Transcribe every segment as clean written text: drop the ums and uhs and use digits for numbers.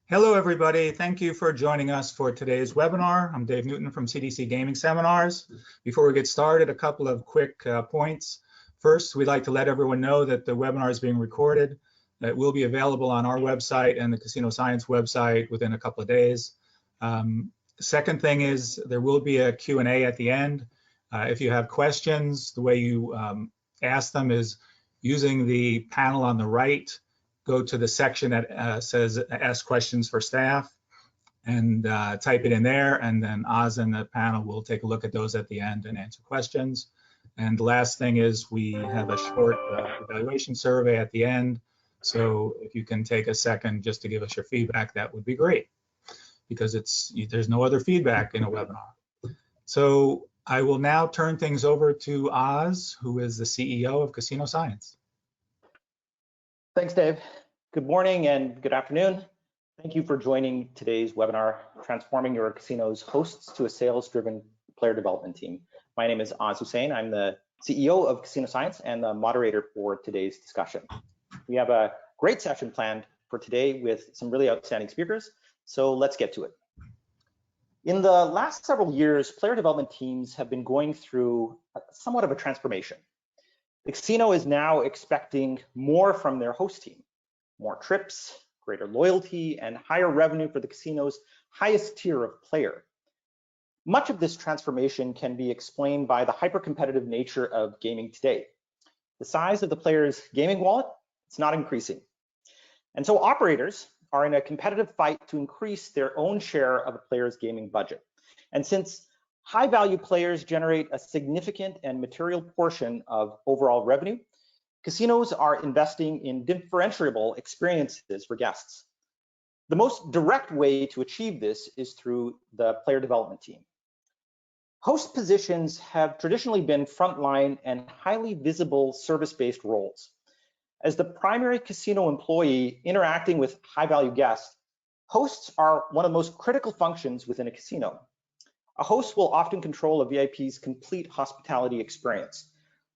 Hello, everybody. Thank you for joining us for today's webinar. I'm Dave Newton from CDC Gaming Seminars. Before we get started, a couple of quick points. First, we'd like to let everyone know that the webinar is being recorded. It will be available on our website and the Casino Science website within a couple of days. Second thing is there will be a Q&A at the end. If you have questions, the way you ask them is using the panel on the right. Go to the section that says Ask Questions for Staff and type it in there, and then Azam, the panel, will take a look at those at the end and answer questions. And the last thing is we have a short evaluation survey at the end. So if you can take a second just to give us your feedback, that would be great, because there's no other feedback in a webinar. So I will now turn things over to Oz, who is the CEO of Casino Science. Thanks, Dave. Good morning and good afternoon. Thank you for joining today's webinar, Transforming Your Casino's Hosts to a Sales-Driven Player Development Team. My name is Oz Husain. I'm the CEO of Casino Science and the moderator for today's discussion. We have a great session planned for today with some really outstanding speakers, so let's get to it. In the last several years, player development teams have been going through somewhat of a transformation. The casino is now expecting more from their host team, more trips, greater loyalty, and higher revenue for the casino's highest tier of player. Much of this transformation can be explained by the hyper-competitive nature of gaming today. The size of the player's gaming wallet, it's not increasing. And so operators are in a competitive fight to increase their own share of a player's gaming budget. And since high-value players generate a significant and material portion of overall revenue, casinos are investing in differentiable experiences for guests. The most direct way to achieve this is through the player development team. Host positions have traditionally been frontline and highly visible service-based roles. As the primary casino employee interacting with high-value guests, hosts are one of the most critical functions within a casino. A host will often control a VIP's complete hospitality experience,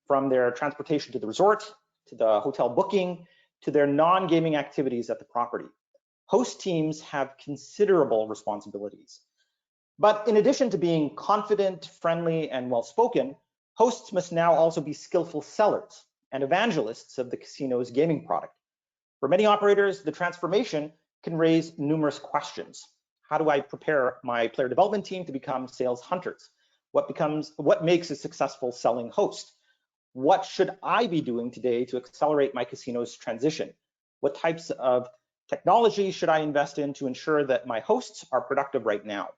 from their transportation to the resort, to the hotel booking, to their non-gaming activities at the property. Host teams have considerable responsibilities. But in addition to being confident, friendly, and well-spoken, hosts must now also be skillful sellers and evangelists of the casino's gaming product. For many operators, the transformation can raise numerous questions. How do I prepare my player development team to become sales hunters? What makes a successful selling host? What should I be doing today to accelerate my casino's transition? What types of technology should I invest in to ensure that my hosts are productive right now?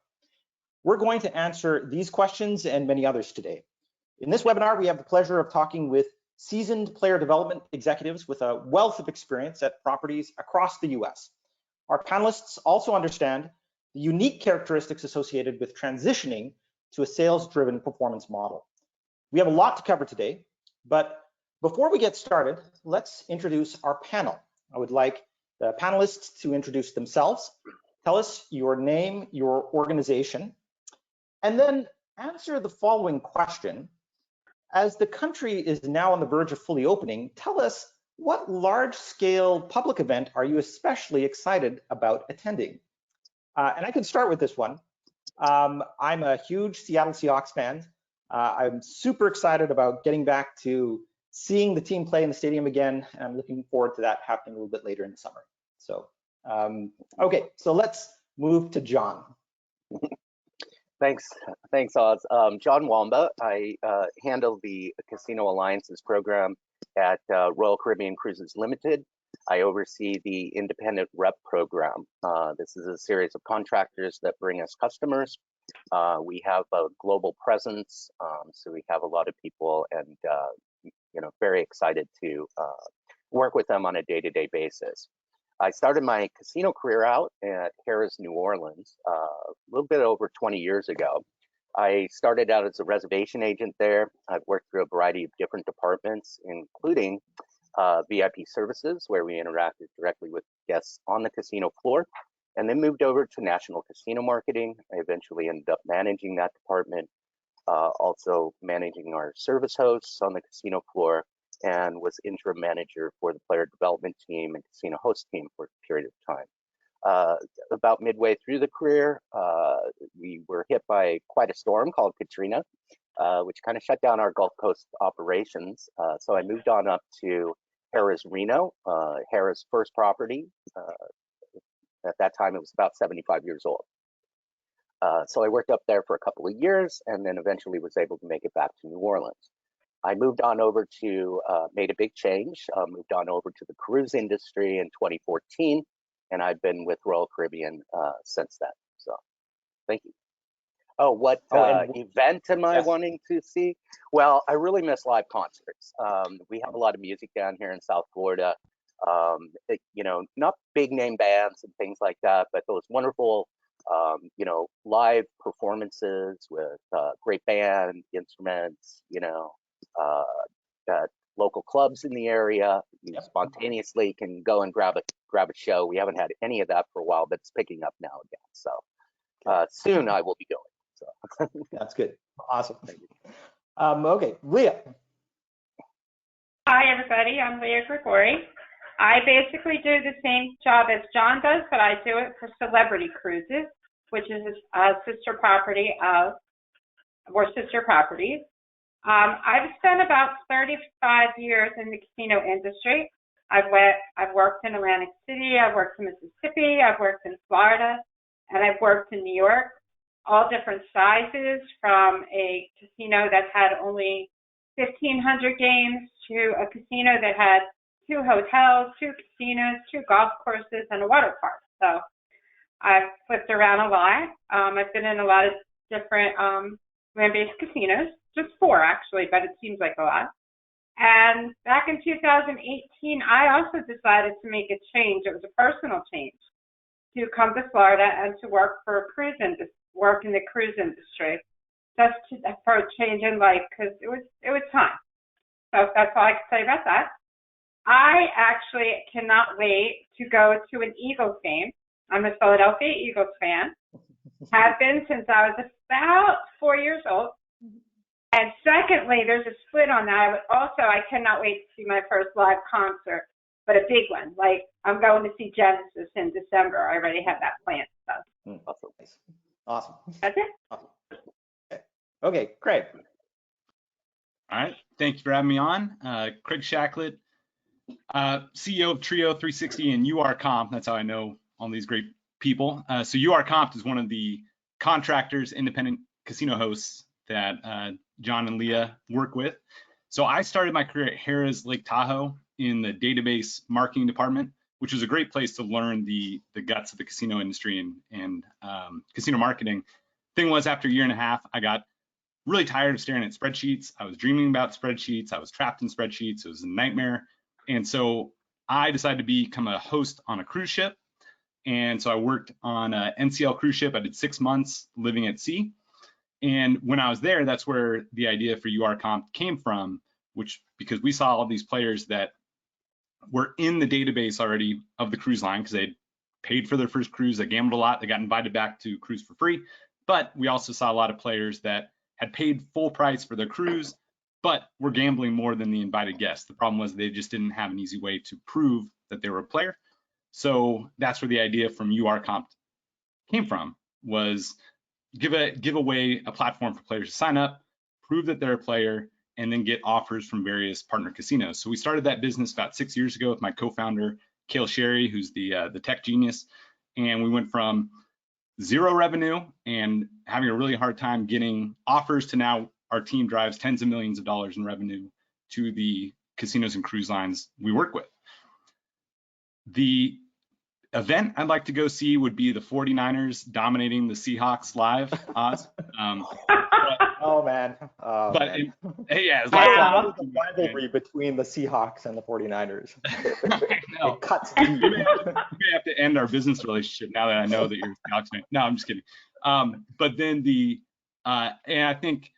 We're going to answer these questions and many others today. In this webinar, we have the pleasure of talking with seasoned player development executives with a wealth of experience at properties across the US. Our panelists also understand the unique characteristics associated with transitioning to a sales-driven performance model. We have a lot to cover today, but before we get started, let's introduce our panel. I would like the panelists to introduce themselves, tell us your name, your organization, and then answer the following question. As the country is now on the verge of fully opening, tell us, what large-scale public event are you especially excited about attending? And I can start with this one. I'm a huge Seattle Seahawks fan. I'm super excited about getting back to seeing the team play in the stadium again. I'm looking forward to that happening a little bit later in the summer. So, okay, so let's move to John. Thanks, Oz. John Wamba. I handle the Casino Alliances program at Royal Caribbean Cruises Limited. I oversee the independent rep program. This is a series of contractors that bring us customers. We have a global presence, so we have a lot of people, and very excited to work with them on a day-to-day basis. I started my casino career out at Harrah's New Orleans a little bit over 20 years ago. I started out as a reservation agent there. I've worked through a variety of different departments, including VIP services, where we interacted directly with guests on the casino floor, and then moved over to national casino marketing. I eventually ended up managing that department, also managing our service hosts on the casino floor, and was interim manager for the player development team and casino host team for a period of time. About midway through the career, we were hit by quite a storm called Katrina, which kind of shut down our Gulf Coast operations. So I moved on up to Harrah's Reno, Harrah's first property. At that time, it was about 75 years old. So I worked up there for a couple of years and then eventually was able to make it back to New Orleans. I moved on over to, made a big change, moved on over to the cruise industry in 2014, and I've been with Royal Caribbean since then. So thank you. Oh, what event am I wanting to see? Well, I really miss live concerts. We have a lot of music down here in South Florida. You know, not big name bands and things like that, but those wonderful, you know, live performances with great band, instruments, you know, local clubs in the area. You spontaneously can go and grab a show. We haven't had any of that for a while, but it's picking up now again. So soon I will be going. So that's good. Awesome. Thank you. Okay, Leah. Hi, everybody. I'm Leah Gregori. I basically do the same job as John does, but I do it for Celebrity Cruises, which is a sister property of, or sister properties. I've spent about 35 years in the casino industry. I've worked in Atlantic City, I've worked in Mississippi, I've worked in Florida, and I've worked in New York, all different sizes, from a casino that had only 1,500 games to a casino that had 2 hotels, 2 casinos, 2 golf courses, and a water park. So I've flipped around a lot. I've been in a lot of different land-based casinos, just 4 actually, but it seems like a lot. And back in 2018, I also decided to make a change. It was a personal change, to come to Florida and to work for a cruise industry, work in the cruise industry, just for a change in life, because it was time. So that's all I can say about that. I actually cannot wait to go to an Eagles game. I'm a Philadelphia Eagles fan. Have been since I was about 4 years old. And secondly, there's a split on that. I cannot wait to see my first live concert, but a big one. Like, I'm going to see Genesis in December. I already have that planned. So. Awesome. That's it. Awesome. Okay, Craig. All right. Thank you for having me on. Craig Shacklett, CEO of Trio 360 and UR Comp. That's how I know all these great people. So UR Comp is one of the contractors, independent casino hosts that John and Leah work with. So I started my career at Harrah's Lake Tahoe in the database marketing department, which was a great place to learn the guts of the casino industry and casino marketing. Thing was, after a year and a half, I got really tired of staring at spreadsheets. I was dreaming about spreadsheets. I was trapped in spreadsheets. It was a nightmare. And so I decided to become a host on a cruise ship. And so I worked on an NCL cruise ship. I did 6 months living at sea. And when I was there, that's where the idea for UR Comp came from, because we saw all these players that were in the database already of the cruise line because they'd paid for their first cruise, they gambled a lot, they got invited back to cruise for free. But we also saw a lot of players that had paid full price for their cruise, but were gambling more than the invited guests. The problem was they just didn't have an easy way to prove that they were a player. So that's where the idea from UR Comp came from, was give away a platform for players to sign up, prove that they're a player, and then get offers from various partner casinos. So we started that business about 6 years ago with my co-founder, Cale Sherry, who's the tech genius. And we went from 0 revenue and having a really hard time getting offers to now our team drives tens of millions of dollars in revenue to the casinos and cruise lines we work with. The event I'd like to go see would be the 49ers dominating the Seahawks live, Oz. Oh man. Yeah, it's like the rivalry between the Seahawks and the 49ers. It cuts deep. We may have to end our business relationship now that I know that you're a Seahawks fan. No, I'm just kidding. But then and I think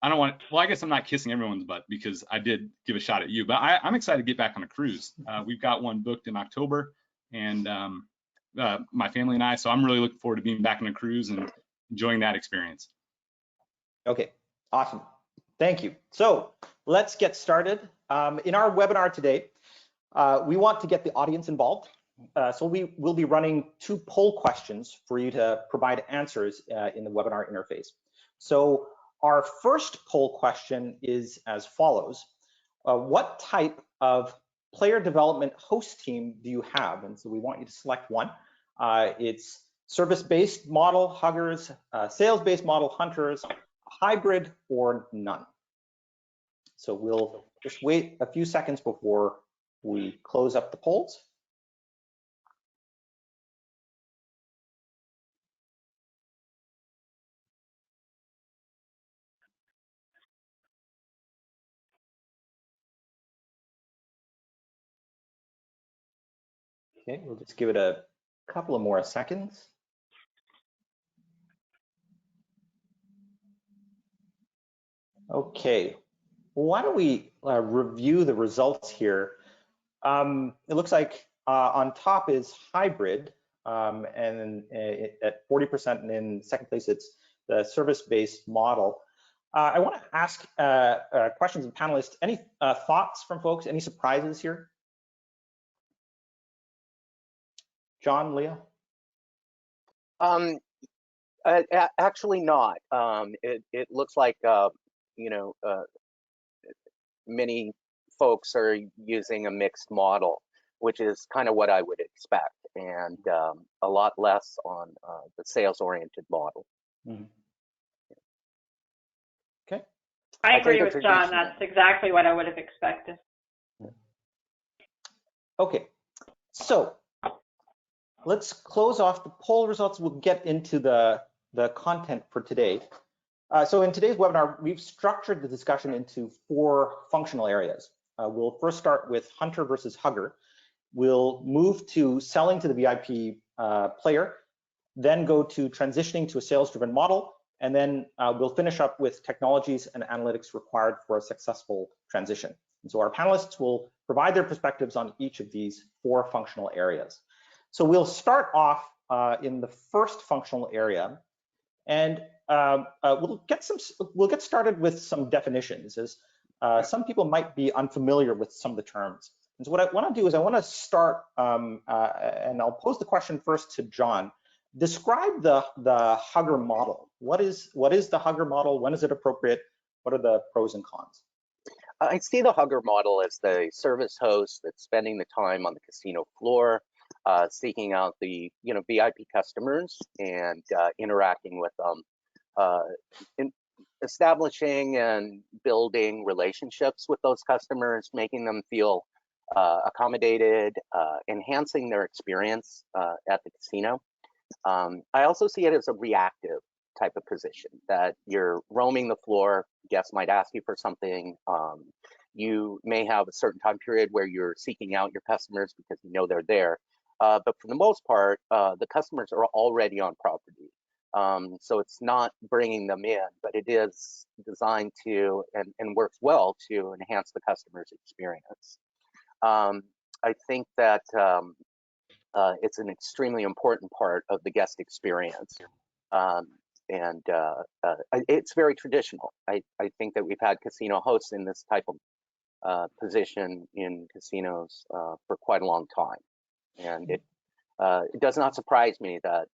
I guess I'm not kissing everyone's butt because I did give a shot at you, but I'm excited to get back on a cruise. We've got one booked in October, and my family and I, so I'm really looking forward to being back on a cruise and enjoying that experience. Okay, awesome. Thank you. So let's get started. In our webinar today, we want to get the audience involved. So we will be running 2 poll questions for you to provide answers in the webinar interface. So our first poll question is as follows. What type of player development host team do you have? And so we want you to select one. It's service-based model, huggers, sales-based model, hunters, hybrid, or none. So we'll just wait a few seconds before we close up the polls. Okay, we'll just give it a couple of more seconds. Okay, why don't we review the results here? It looks like on top is hybrid, and then at 40%, and in second place it's the service-based model. I want to ask questions of panelists. Any thoughts from folks? Any surprises here? John, Leah? Actually not. It looks like, many folks are using a mixed model, which is kind of what I would expect, and a lot less on the sales-oriented model. Mm-hmm. Okay. I agree with John. That's exactly what I would have expected. Okay, so let's close off the poll results. We'll get into the content for today. So in today's webinar, we've structured the discussion into 4 functional areas. We'll first start with hunter versus hugger. We'll move to selling to the VIP player, then go to transitioning to a sales-driven model, and then we'll finish up with technologies and analytics required for a successful transition. And so our panelists will provide their perspectives on each of these 4 functional areas. So we'll start off in the first functional area, and we'll get started with some definitions, as some people might be unfamiliar with some of the terms. And so what I want to do is I want to start, and I'll pose the question first to John. Describe the hugger model. What is the hugger model? When is it appropriate? What are the pros and cons? I see the hugger model as the service host that's spending the time on the casino floor, seeking out the VIP customers and interacting with them, establishing and building relationships with those customers, making them feel accommodated, enhancing their experience at the casino. I also see it as a reactive type of position, that you're roaming the floor, guests might ask you for something. You may have a certain time period where you're seeking out your customers because you know they're there. But for the most part, the customers are already on property. So it's not bringing them in, but it is designed to and works well to enhance the customer's experience. I think that it's an extremely important part of the guest experience. And it's very traditional. I think that we've had casino hosts in this type of position in casinos for quite a long time. And it does not surprise me that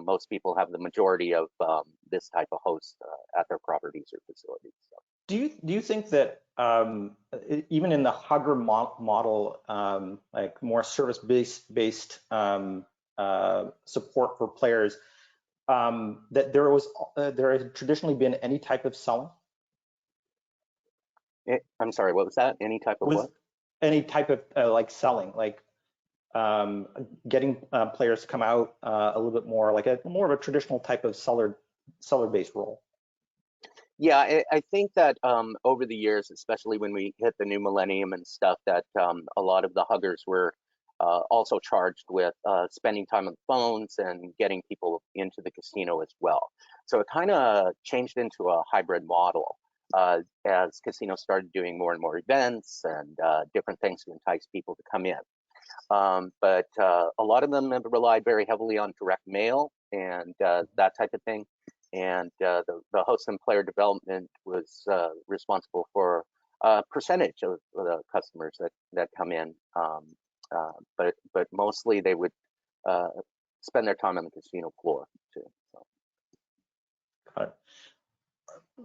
most people have the majority of this type of host at their properties or facilities. So. Do you think that even in the hugger model, like more service-based support for players, that there has traditionally been any type of selling? I'm sorry, what was that? Any type of what? Any type of like selling, like getting players to come out a little bit more, like more of a traditional type of seller-based role. Yeah, I think that over the years, especially when we hit the new millennium and stuff, that a lot of the huggers were also charged with spending time on the phones and getting people into the casino as well. So it kind of changed into a hybrid model as casinos started doing more and more events and different things to entice people to come in. But a lot of them have relied very heavily on direct mail and that type of thing. And the host and player development was responsible for a percentage of the customers that come in. but mostly they would spend their time on the casino floor too. So. Got it.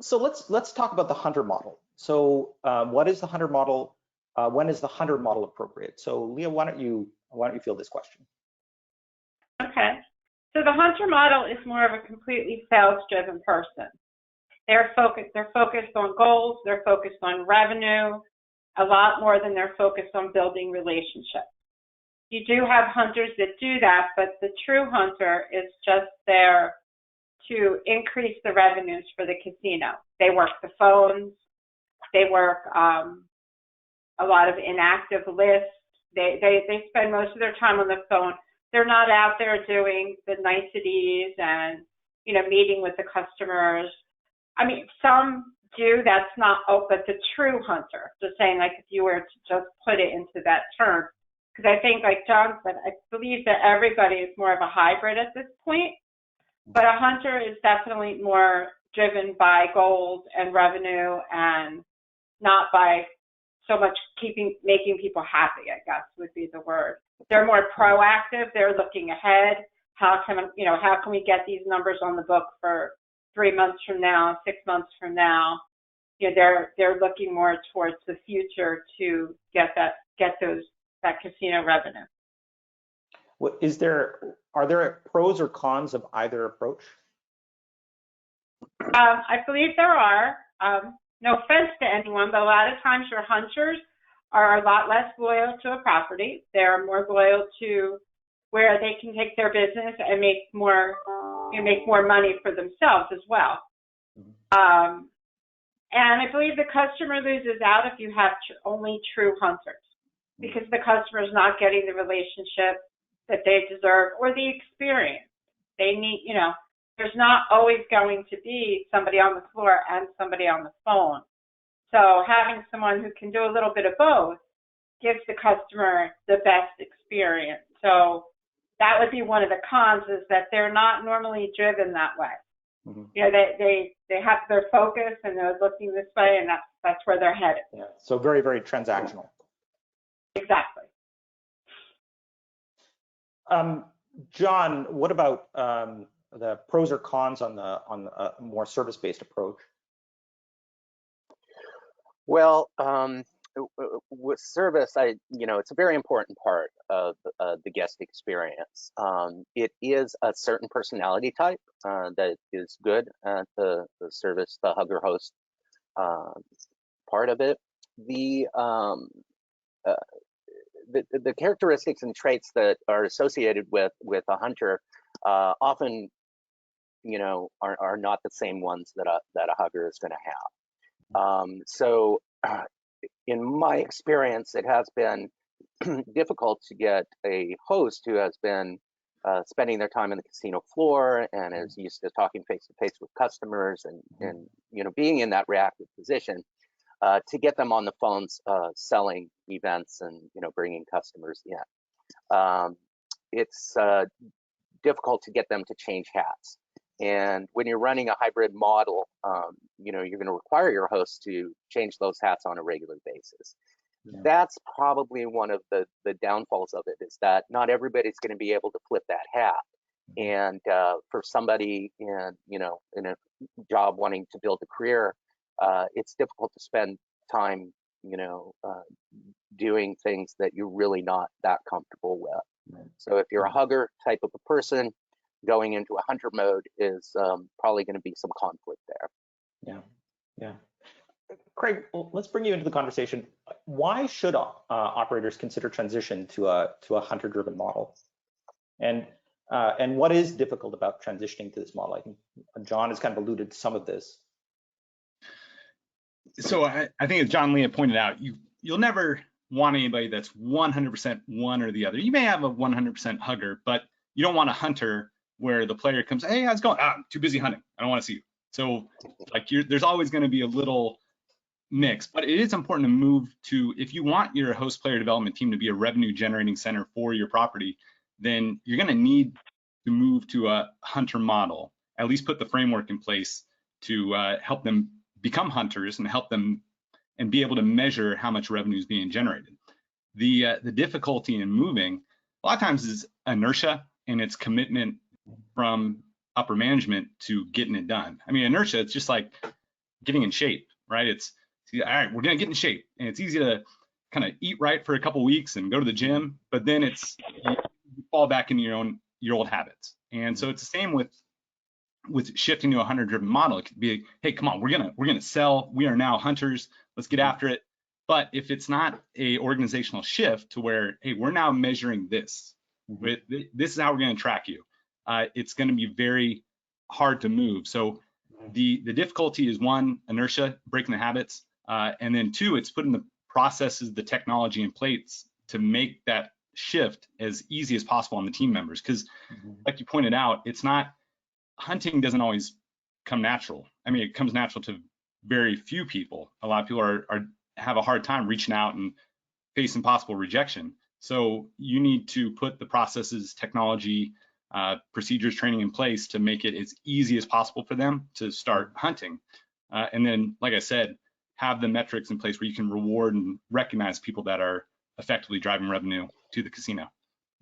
So let's talk about the hunter model. So what is the hunter model? When is the hunter model appropriate? So Leah, why don't you field this question? Okay. So the hunter model is more of a completely sales-driven person. They're focused on goals. They're focused on revenue a lot more than they're focused on building relationships. You do have hunters that do that, but the true hunter is just there to increase the revenues for the casino. They work the phones. They work a lot of inactive lists. They spend most of their time on the phone. They're not out there doing the niceties and, meeting with the customers. I mean, some do, that's not, but the true hunter, just saying, like, if you were to just put it into that term, because I think, like John said, I believe that everybody is more of a hybrid at this point, but a hunter is definitely more driven by goals and revenue and not by so much making people happy, I guess would be the word. They're more proactive. They're looking ahead. How can we get these numbers on the book for 3 months from now, 6 months from now? They're looking more towards the future to get that casino revenue. Are there pros or cons of either approach? I believe there are. No offense to anyone, but a lot of times your hunters are a lot less loyal to a property. They're more loyal to where they can take their business and make more money for themselves as well. And I believe the customer loses out if you have only true hunters, because the customer is not getting the relationship that they deserve or the experience. They need, there's not always going to be somebody on the floor and somebody on the phone. So having someone who can do a little bit of both gives the customer the best experience. So that would be one of the cons, is that they're not normally driven that way. Mm-hmm. They have their focus and they're looking this way, and that's where they're headed. Yeah. So very, very transactional. Exactly. John, what about the pros or cons on the more service-based approach? Well, with service, it's a very important part of the guest experience. It is a certain personality type that is good at the service, the hugger host part of it. The characteristics and traits that are associated with a hunter often, are not the same ones that a hugger is going to have. So in my experience, it has been difficult to get a host who has been spending their time on the casino floor and is used to talking face to face with customers and being in that reactive position, to get them on the phones selling events and bringing customers in. It's difficult to get them to change hats. And when you're running a hybrid model, you're going to require your host to change those hats on a regular basis. Yeah. That's probably one of the downfalls of it, is that not everybody's going to be able to flip that hat. And for somebody in a job wanting to build a career, it's difficult to spend time, doing things that you're really not that comfortable with. Right. So if you're a hugger type of a person, going into a hunter mode is probably going to be some conflict there. Yeah. Craig, let's bring you into the conversation. Why should operators consider transition to a hunter-driven model? And what is difficult about transitioning to this model? I think John has kind of alluded to some of this. So I think, as John Leah pointed out, you'll never want anybody that's 100% one or the other. You may have a 100% hugger, but you don't want a hunter where the player comes, hey, how's it going? I'm too busy hunting. I don't want to see you. So there's always going to be a little mix, but it is important to move to, if you want your host player development team to be a revenue generating center for your property, then you're going to need to move to a hunter model, at least put the framework in place to help them become hunters and help them and be able to measure how much revenue is being generated. The difficulty in moving a lot of times is inertia, and it's commitment from upper management to getting it done. I mean, inertia, it's just like getting in shape, right? It's all right, we're gonna get in shape, and it's easy to kind of eat right for a couple weeks and go to the gym, but then it's you fall back into your old habits. And so it's the same with shifting to a hunter-driven model. It could be, hey, come on, we're gonna sell. We are now hunters. Let's get after it. But if it's not a organizational shift to where, hey, we're now measuring this, this is how we're going to track you, it's going to be very hard to move. So the difficulty is, one, inertia, breaking the habits, and then two, it's putting the processes, the technology in place to make that shift as easy as possible on the team members. Because like you pointed out, it's not, hunting doesn't always come natural. I mean, it comes natural to very few people. A lot of people have a hard time reaching out and facing possible rejection. So you need to put the processes, technology, procedures, training in place to make it as easy as possible for them to start hunting. And then, like I said, have the metrics in place where you can reward and recognize people that are effectively driving revenue to the casino.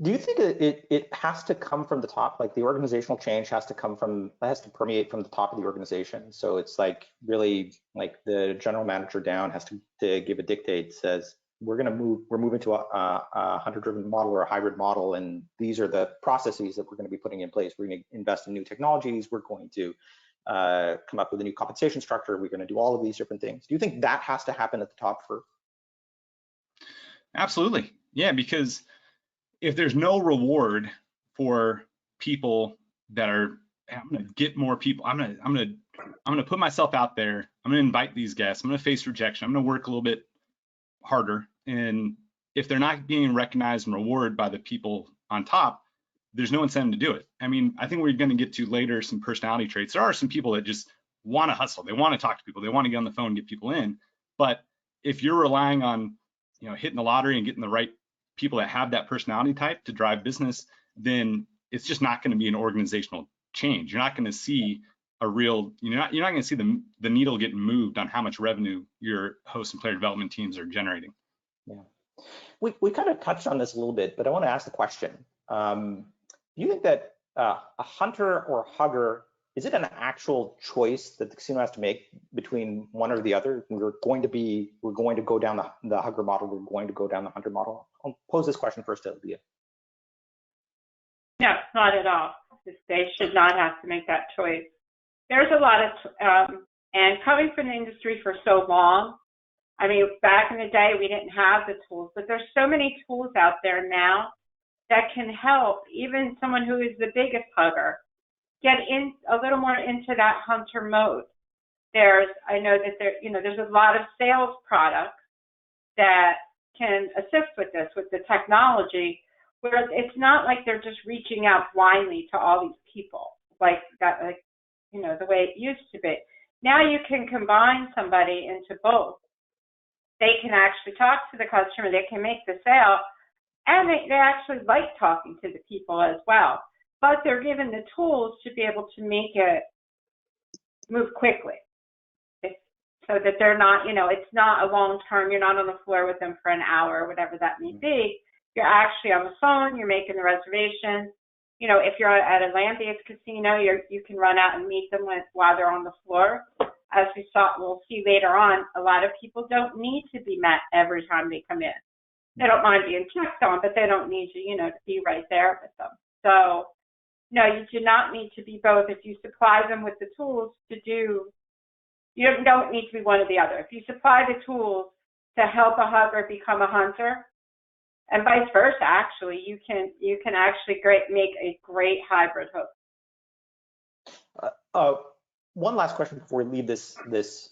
Do you think it has to come from the top? Like the organizational change has to permeate from the top of the organization. So it's like really like the general manager down has to give a dictate, says we're moving to a hunter-driven model or a hybrid model, and these are the processes that we're going to be putting in place. We're going to invest in new technologies. We're going to come up with a new compensation structure. We're going to do all of these different things. Do you think that has to happen at the top first? Absolutely, yeah, because if there's no reward for people that are, I'm going to get more people, I'm going to put myself out there, I'm going to invite these guests, I'm going to face rejection, I'm going to work a little bit harder. And if they're not being recognized and rewarded by the people on top, there's no incentive to do it. I mean, I think we're going to get to later some personality traits. There are some people that just want to hustle, they want to talk to people, they want to get on the phone and get people in. But if you're relying on, hitting the lottery and getting the right people that have that personality type to drive business, then it's just not going to be an organizational change. You're not going to see a real, you're not going to see the needle getting moved on how much revenue your host and player development teams are generating. Yeah, we kind of touched on this a little bit, but I want to ask the question. Do you think that a hunter or hugger, is it an actual choice that the casino has to make between one or the other? We're going to go down the hugger model, we're going to go down the hunter model. I'll pose this question first to Leah. No, not at all. They should not have to make that choice. There's a lot of, and coming from the industry for so long, I mean, back in the day, we didn't have the tools, but there's so many tools out there now that can help even someone who is the biggest hugger get in a little more into that hunter mode. I know that there's a lot of sales products that can assist with this, with the technology, where it's not like they're just reaching out blindly to all these people like that, the way it used to be. Now you can combine somebody into both. They can actually talk to the customer, they can make the sale, and they actually like talking to the people as well. But they're given the tools to be able to make it move quickly, so that they're not, it's not a long term, you're not on the floor with them for an hour or whatever that may be. You're actually on the phone, you're making the reservation. If you're at a land-based casino, you can run out and meet them while they're on the floor. As we'll see later on, a lot of people don't need to be met every time they come in. They don't mind being checked on, but they don't need you, to be right there with them. So, no, you do not need to be both. If you supply them with the tools to do, you don't need to be one or the other. If you supply the tools to help a hugger become a hunter, and vice versa, actually, you can actually make a great hybrid host. One last question before we leave this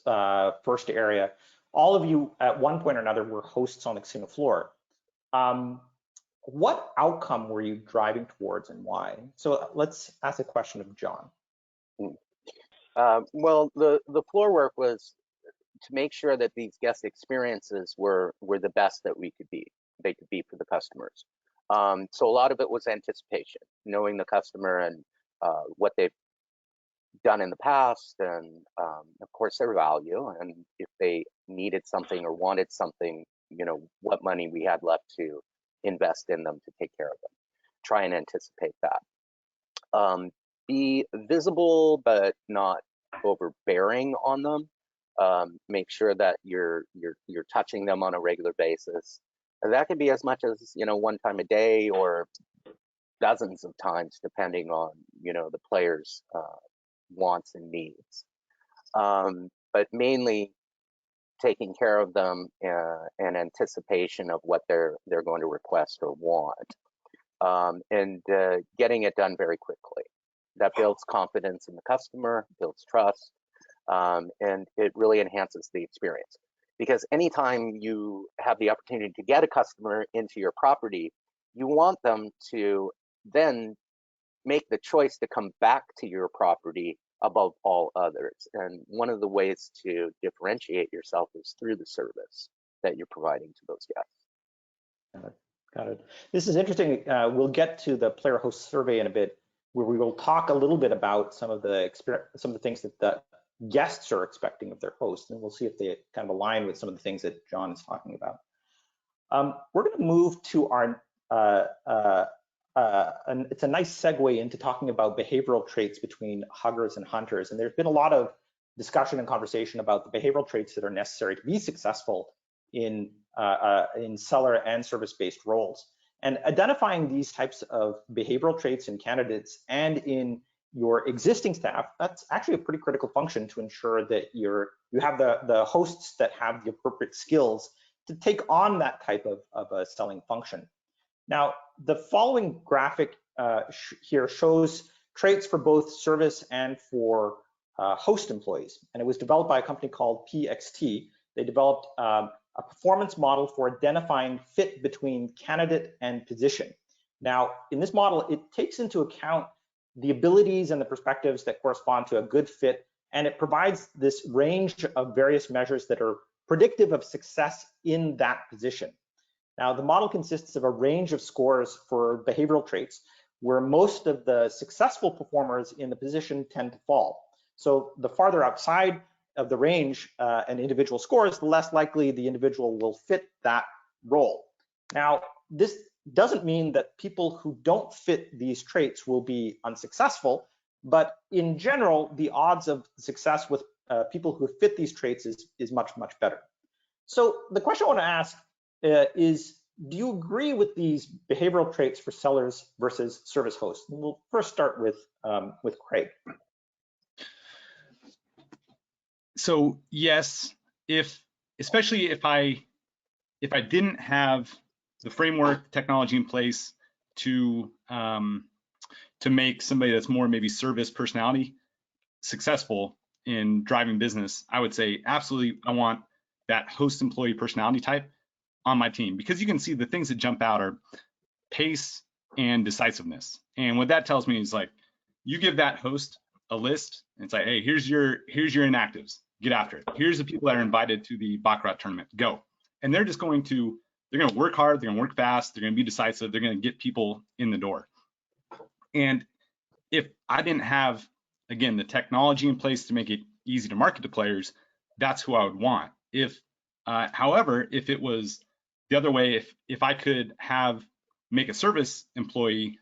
first area. All of you, at one point or another, were hosts on the casino floor. What outcome were you driving towards and why? So let's ask a question of John. Well, the floor work was to make sure that these guest experiences were the best that they could be for the customers. So a lot of it was anticipation, knowing the customer and what they've done in the past, and of course their value, and if they needed something or wanted something what money we had left to invest in them to take care of them. Try and anticipate that. Be visible but not overbearing on them. Make sure that you're touching them on a regular basis. And that could be as much as one time a day or dozens of times, depending on the player's wants and needs. But mainly taking care of them in anticipation of what they're going to request or want, and getting it done very quickly. That builds confidence in the customer, builds trust, and it really enhances the experience. Because anytime you have the opportunity to get a customer into your property, you want them to then make the choice to come back to your property above all others. And one of the ways to differentiate yourself is through the service that you're providing to those guests. Got it. This is interesting. We'll get to the player host survey in a bit, where we will talk a little bit about some of the things that the guests are expecting of their host, and we'll see if they kind of align with some of the things that John is talking about. We're going to move to our and it's a nice segue into talking about behavioral traits between huggers and hunters. And there's been a lot of discussion and conversation about the behavioral traits that are necessary to be successful in seller and service-based roles. And identifying these types of behavioral traits in candidates and in your existing staff, that's actually a pretty critical function to ensure that you have the hosts that have the appropriate skills to take on that type of a selling function. Now, the following graphic here shows traits for both service and for host employees, and it was developed by a company called PXT. They developed a performance model for identifying fit between candidate and position. Now, in this model, it takes into account the abilities and the perspectives that correspond to a good fit, and it provides this range of various measures that are predictive of success in that position. Now, the model consists of a range of scores for behavioral traits, where most of the successful performers in the position tend to fall. So the farther outside of the range an individual scores, the less likely the individual will fit that role. Now, this doesn't mean that people who don't fit these traits will be unsuccessful, but in general, the odds of success with people who fit these traits is much, much better. So the question I want to ask is, do you agree with these behavioral traits for sellers versus service hosts? And we'll first start with Craig. So yes, especially if I didn't have the framework technology in place to make somebody that's more maybe service personality successful in driving business, I would say absolutely I want that host employee personality type on my team, because you can see the things that jump out are pace and decisiveness. And what that tells me is, like, you give that host a list and it's like, hey, here's your inactives, get after it. Here's the people that are invited to the Baccarat tournament, go. And they're going to work hard, they're going to work fast, they're going to be decisive, they're going to get people in the door. And if I didn't have, again, the technology in place to make it easy to market to players, that's who I would want. However, if it was the other way, if I could make a service employee,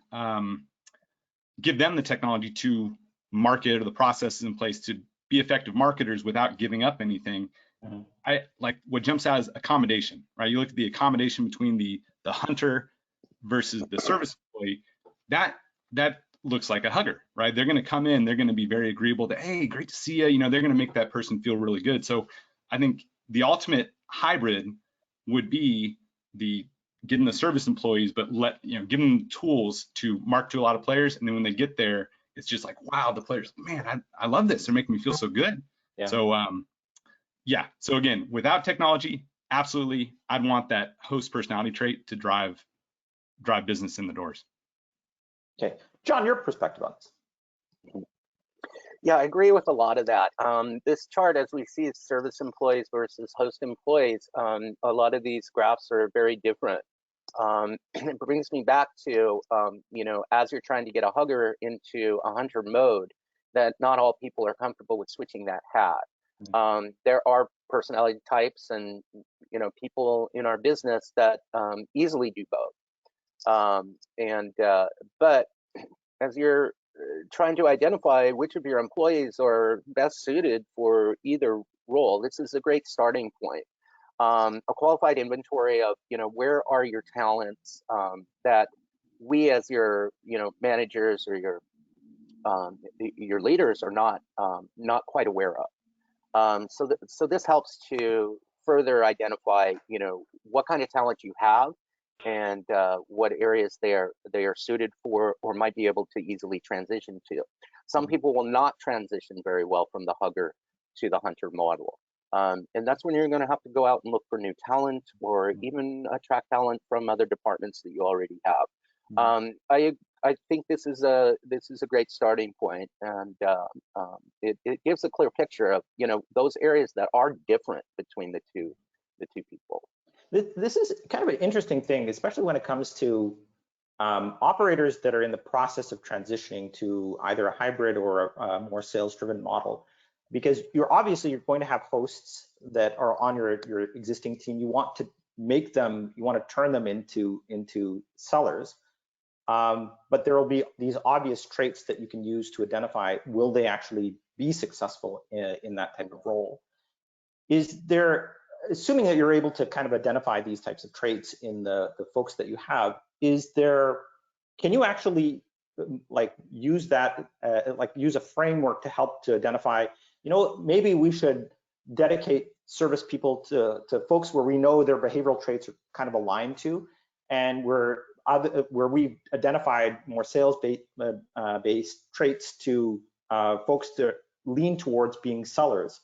give them the technology to market or the processes in place to be effective marketers without giving up anything, I like what jumps out is accommodation, right? You look at the accommodation between the hunter versus the service employee, that looks like a hugger, right? They're going to come in, they're going to be very agreeable to, hey, great to see you. They're going to make that person feel really good. So I think the ultimate hybrid would be getting the service employees, but give them tools to market to a lot of players. And then when they get there, it's just like, wow, the players, man, I love this. They're making me feel so good. Yeah. So yeah. So again, without technology, absolutely, I'd want that host personality trait to drive business in the doors. Okay, John, your perspective on this. Yeah, I agree with a lot of that. This chart, as we see service employees versus host employees, a lot of these graphs are very different. It brings me back to, as you're trying to get a hugger into a hunter mode, that not all people are comfortable with switching that hat. There are personality types and, people in our business that easily do both. But as you're trying to identify which of your employees are best suited for either role, this is a great starting point. A qualified inventory of, where are your talents that we as your, managers or your leaders are not quite aware of. So this helps to further identify, what kind of talent you have and what areas they are suited for or might be able to easily transition to. Some people will not transition very well from the hugger to the hunter model. And that's when you're going to have to go out and look for new talent or even attract talent from other departments that you already have. I think this is a great starting point, and it gives a clear picture of those areas that are different between the two people. This is kind of an interesting thing, especially when it comes to operators that are in the process of transitioning to either a hybrid or a more sales-driven model, because you're going to have hosts that are on your existing team. You want to turn them into sellers, but there will be these obvious traits that you can use to identify, will they actually be successful in that type of role? Assuming that you're able to kind of identify these types of traits in the folks that you have, can you actually use that, use a framework to help to identify, maybe we should dedicate service people to folks where we know their behavioral traits are kind of aligned to, and where we've identified more sales-based traits to folks that lean towards being sellers.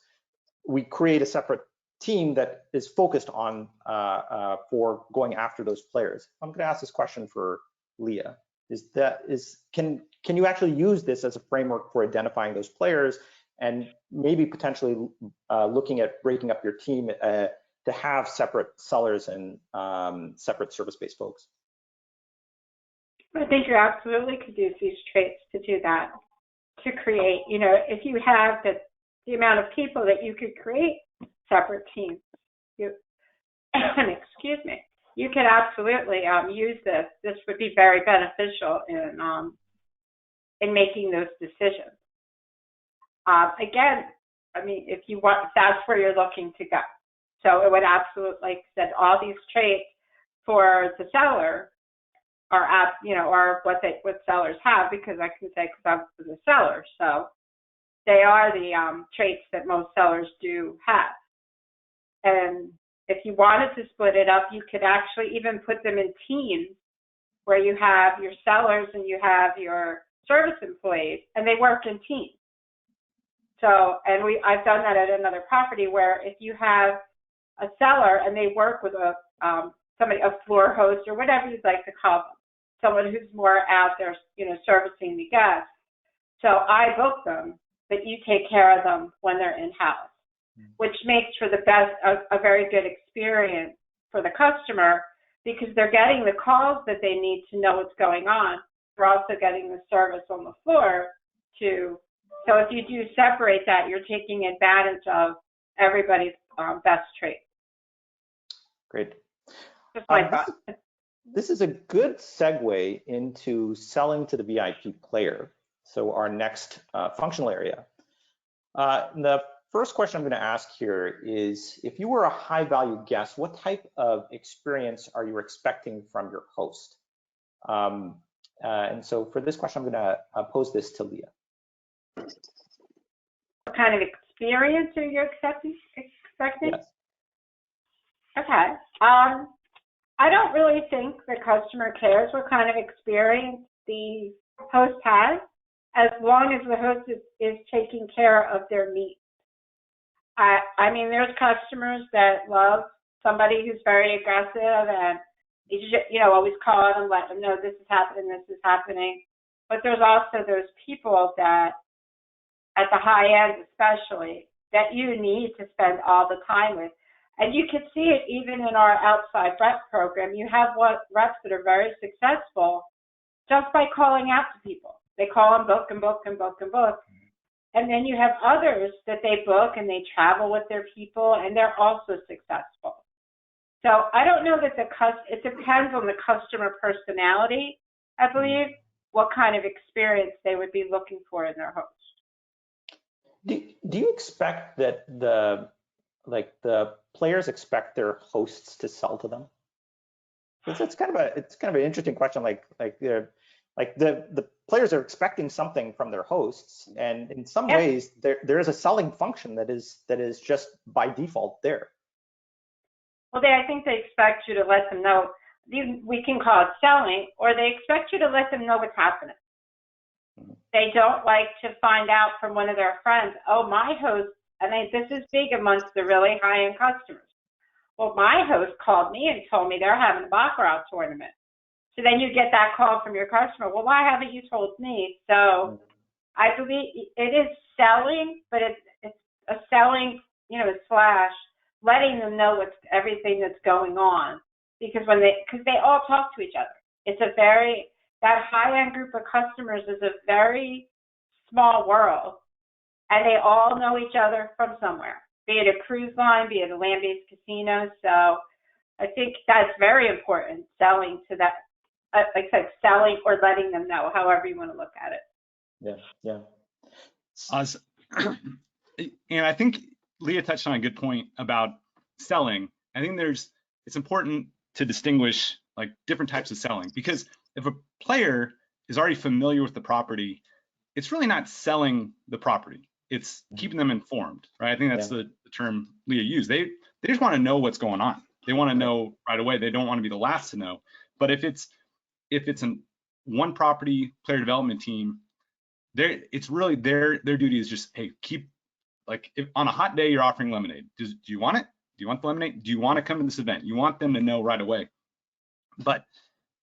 We create a separate team that is focused on for going after those players. I'm going to ask this question for Leah. Can you actually use this as a framework for identifying those players and maybe potentially looking at breaking up your team to have separate sellers and separate service-based folks? I think you absolutely could use these traits to do that, to create, if you have the amount of people that you could create separate teams. Excuse me. You could absolutely use this. This would be very beneficial in making those decisions. Again, if that's where you're looking to go. So it would absolutely, like I said, all these traits for the seller are what sellers have, because I can say, because I'm the seller. So they are the traits that most sellers do have. And if you wanted to split it up, you could actually even put them in teams where you have your sellers and you have your service employees, and they work in teams. So, and I've done that at another property where if you have a seller and they work with a floor host or whatever you'd like to call them, someone who's more out there, servicing the guests. So I book them, but you take care of them when they're in-house, which makes for a very good experience for the customer, because they're getting the calls that they need to know what's going on. They're also getting the service on the floor so if you do separate that, you're taking advantage of everybody's best traits. Great. Just my thought. This is a good segue into selling to the VIP player. So our next functional area. The first question I'm going to ask here is, if you were a high value guest, what type of experience are you expecting from your host? And so for this question, I'm going to pose this to Leah. What kind of experience are you expecting? Yes. Okay. I don't really think the customer cares what kind of experience the host has, as long as the host is taking care of their needs. There's customers that love somebody who's very aggressive and always call them, let them know this is happening. But there's also those people that, at the high end especially, that you need to spend all the time with. And you can see it even in our outside rep program. You have reps that are very successful just by calling out to people. They call and book and book and book and book. And then you have others that they book and they travel with their people, and they're also successful. So I don't know that it depends on the customer personality, I believe, what kind of experience they would be looking for in their host. Do you expect that the players expect their hosts to sell to them? It's kind of an interesting question. The players are expecting something from their hosts, and in some ways there is a selling function that is just by default there. Well, I think they expect you to let them know. We can call it selling, or they expect you to let them know what's happening. They don't like to find out from one of their friends, oh, my host, this is big amongst the really high-end customers. Well, my host called me and told me they're having a baccarat tournament. So then you get that call from your customer. Well, why haven't you told me? So I believe it is selling, but it's a selling, slash letting them know everything that's going on, because they all talk to each other. It's that high-end group of customers is a very small world, and they all know each other from somewhere, be it a cruise line, be it a land-based casino. So I think that's very important, selling to that, like I said, selling or letting them know, however you want to look at it. Yeah. And I think Leah touched on a good point about selling. I think it's important to distinguish like different types of selling, because if a player is already familiar with the property, it's really not selling the property. It's keeping them informed, right? I think that's the term Leah used. They just want to know what's going on. They want to know right away. They don't want to be the last to know. But if it's one property player development team, it's really their duty is just, hey, keep, like, if on a hot day you're offering lemonade, do you want it? Do you want the lemonade? Do you want to come to this event? You want them to know right away. But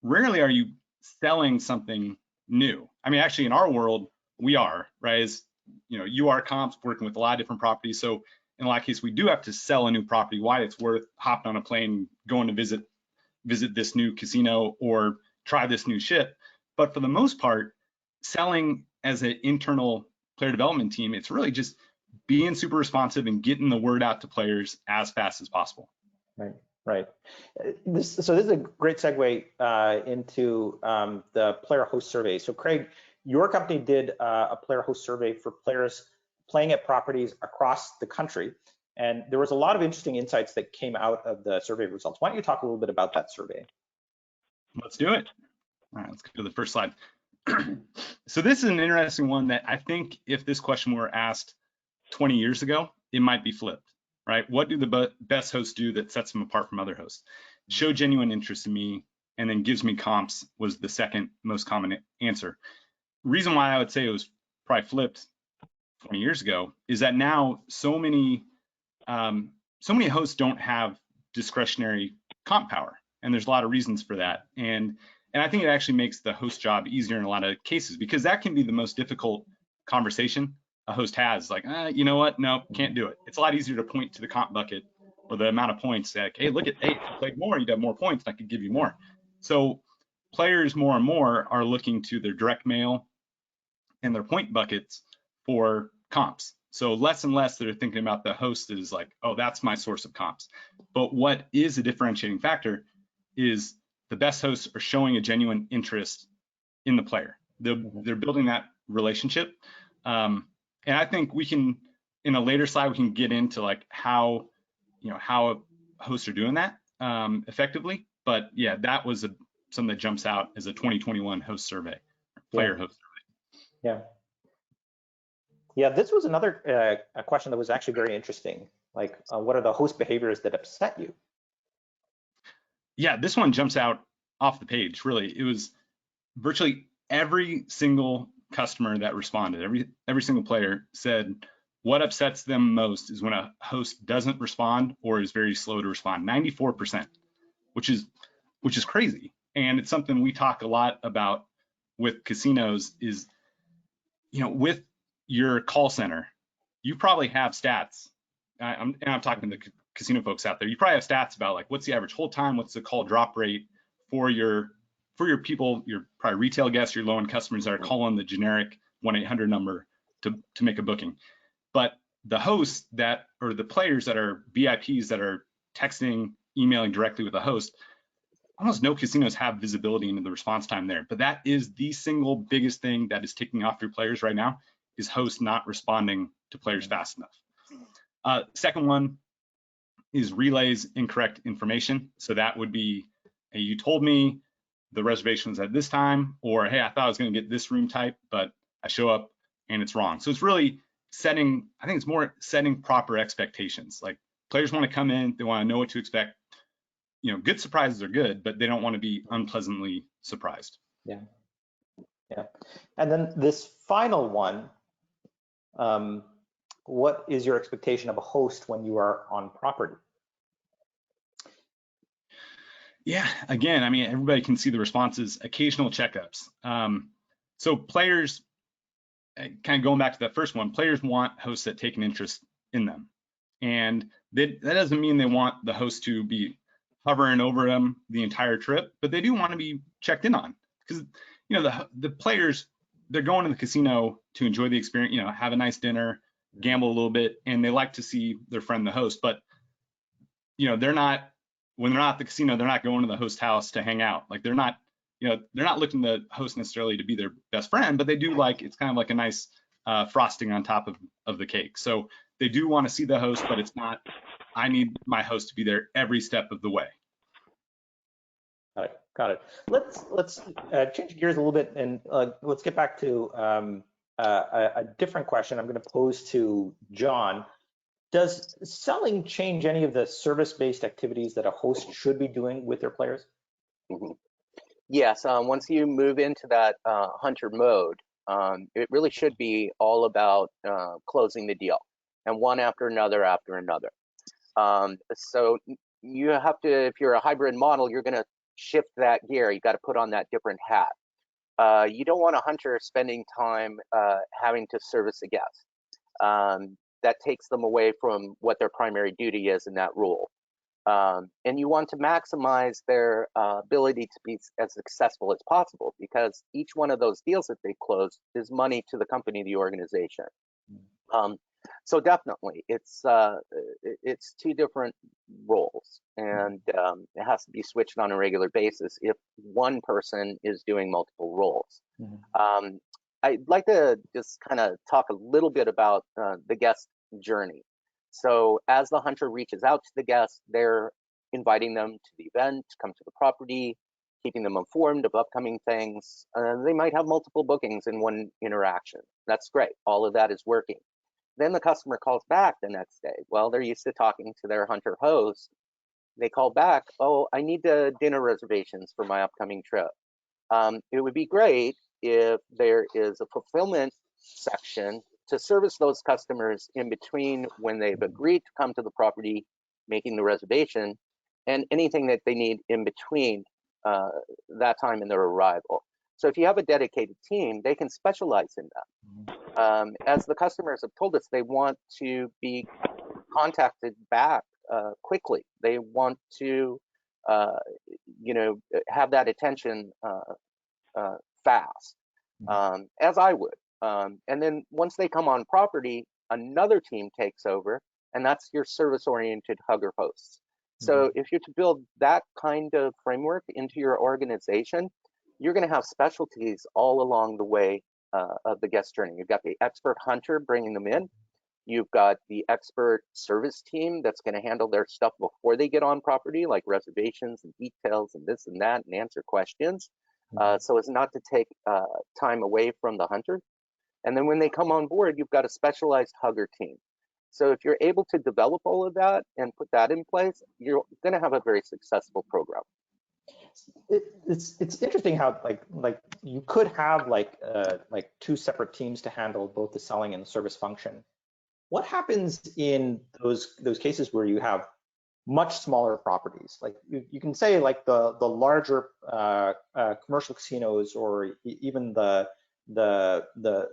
rarely are you selling something new. I mean, actually, in our world, we are, right? You are comps working with a lot of different properties. So in a lot of cases, we do have to sell a new property, why it's worth hopping on a plane, going to visit this new casino or try this new ship. But for the most part, selling as an internal player development team, it's really just being super responsive and getting the word out to players as fast as possible. Right. This is a great segue into the player host survey. So Craig, your company did a player host survey for players playing at properties across the country, and there was a lot of interesting insights that came out of the survey results. Why don't you talk a little bit about that survey? Let's do it. All right, let's go to the first slide. So this is an interesting one that I think if this question were asked 20 years ago, it might be flipped, right? What do the best hosts do that sets them apart from other hosts? Show genuine interest in me, and then gives me comps was the second most common answer. Reason why I would say it was probably flipped 20 years ago is that now so many hosts don't have discretionary comp power, and there's a lot of reasons for that. And I think it actually makes the host job easier in a lot of cases, because that can be the most difficult conversation a host has. Like, you know what? No, can't do it. It's a lot easier to point to the comp bucket or the amount of points. Like, hey, look at, hey, if you played more, you'd have more points, and I could give you more. So players more and more are looking to their direct mail and their point buckets for comps. So less and less they're thinking about the host is like, oh, that's my source of comps. But what is a differentiating factor is the best hosts are showing a genuine interest in the player. They're building that relationship. And I think we can, in a later slide, we can get into like how hosts are doing that effectively. But yeah, that was something that jumps out as a 2021 host survey, player host survey. Yeah, this was another a question that was actually very interesting. Like, what are the host behaviors that upset you? Yeah, this one jumps out off the page, really. It was virtually every single customer that responded, every single player said what upsets them most is when a host doesn't respond or is very slow to respond. 94%, which is crazy. And it's something we talk a lot about with casinos is, with your call center, you probably have stats. I'm talking to the casino folks out there. You probably have stats about like what's the average hold time, what's the call drop rate for your people, your probably retail guests, your low-end customers that are calling the generic 1-800 number to make a booking. But the hosts or the players that are VIPs that are texting emailing directly with the host, almost no casinos have visibility into the response time there. But that is the single biggest thing that is ticking off your players right now, is hosts not responding to players fast enough. Second one is relays incorrect information. So that would be, hey, you told me the reservation was at this time, or hey, I thought I was going to get this room type, but I show up and it's wrong. So it's really setting, I think it's more setting proper expectations. Like, players want to come in, they want to know what to expect. You know, good surprises are good, but they don't want to be unpleasantly surprised. Yeah. And then this final one, what is your expectation of a host when you are on property? Yeah, again, I mean, everybody can see the responses, occasional checkups. So players, kind of going back to that first one, players want hosts that take an interest in them. And that doesn't mean they want the host to be hovering over them the entire trip, but they do want to be checked in on. Because, you know, the players, they're going to the casino to enjoy the experience, you know, have a nice dinner, gamble a little bit, and they like to see their friend, the host. But, you know, when they're not at the casino, they're not going to the host house to hang out. Like, they're not looking to the host necessarily to be their best friend, but they do like, it's kind of like a nice frosting on top of the cake. So they do want to see the host, but it's not, I need my host to be there every step of the way. Got it. Let's change gears a little bit, and let's get back to a different question I'm going to pose to John. Does selling change any of the service-based activities that a host should be doing with their players? Mm-hmm. Yes, once you move into that hunter mode, it really should be all about closing the deal, and one after another after another. So you have to, if you're a hybrid model, you're going to shift that gear. You got to put on that different hat. You don't want a hunter spending time having to service a guest. That takes them away from what their primary duty is in that role. And you want to maximize their ability to be as successful as possible, because each one of those deals that they close is money to the company, the organization. So definitely, it's two different roles, and it has to be switched on a regular basis if one person is doing multiple roles. Mm-hmm. I'd like to just kind of talk a little bit about the guest journey. So as the hunter reaches out to the guest, they're inviting them to the event, to come to the property, keeping them informed of upcoming things. They might have multiple bookings in one interaction. That's great. All of that is working. Then the customer calls back the next day. Well, they're used to talking to their hunter host. They call back, oh, I need dinner reservations for my upcoming trip. It would be great if there is a fulfillment section to service those customers in between when they've agreed to come to the property, making the reservation, and anything that they need in between that time in their arrival. So if you have a dedicated team, they can specialize in that. As the customers have told us, they want to be contacted back quickly. They want to, have that attention fast, as I would. And then once they come on property, another team takes over, and that's your service-oriented hugger hosts. So if you're to build that kind of framework into your organization, you're going to have specialties all along the way of the guest journey. You've got the expert hunter bringing them in. You've got the expert service team that's going to handle their stuff before they get on property, like reservations and details and this and that, and answer questions, so as not to take time away from the hunter. And then when they come on board, you've got a specialized hugger team. So if you're able to develop all of that and put that in place, you're going to have a very successful program. It's interesting how like you could have like two separate teams to handle both the selling and the service function. What happens in those cases where you have much smaller properties? Like you can say like the larger commercial casinos, or even the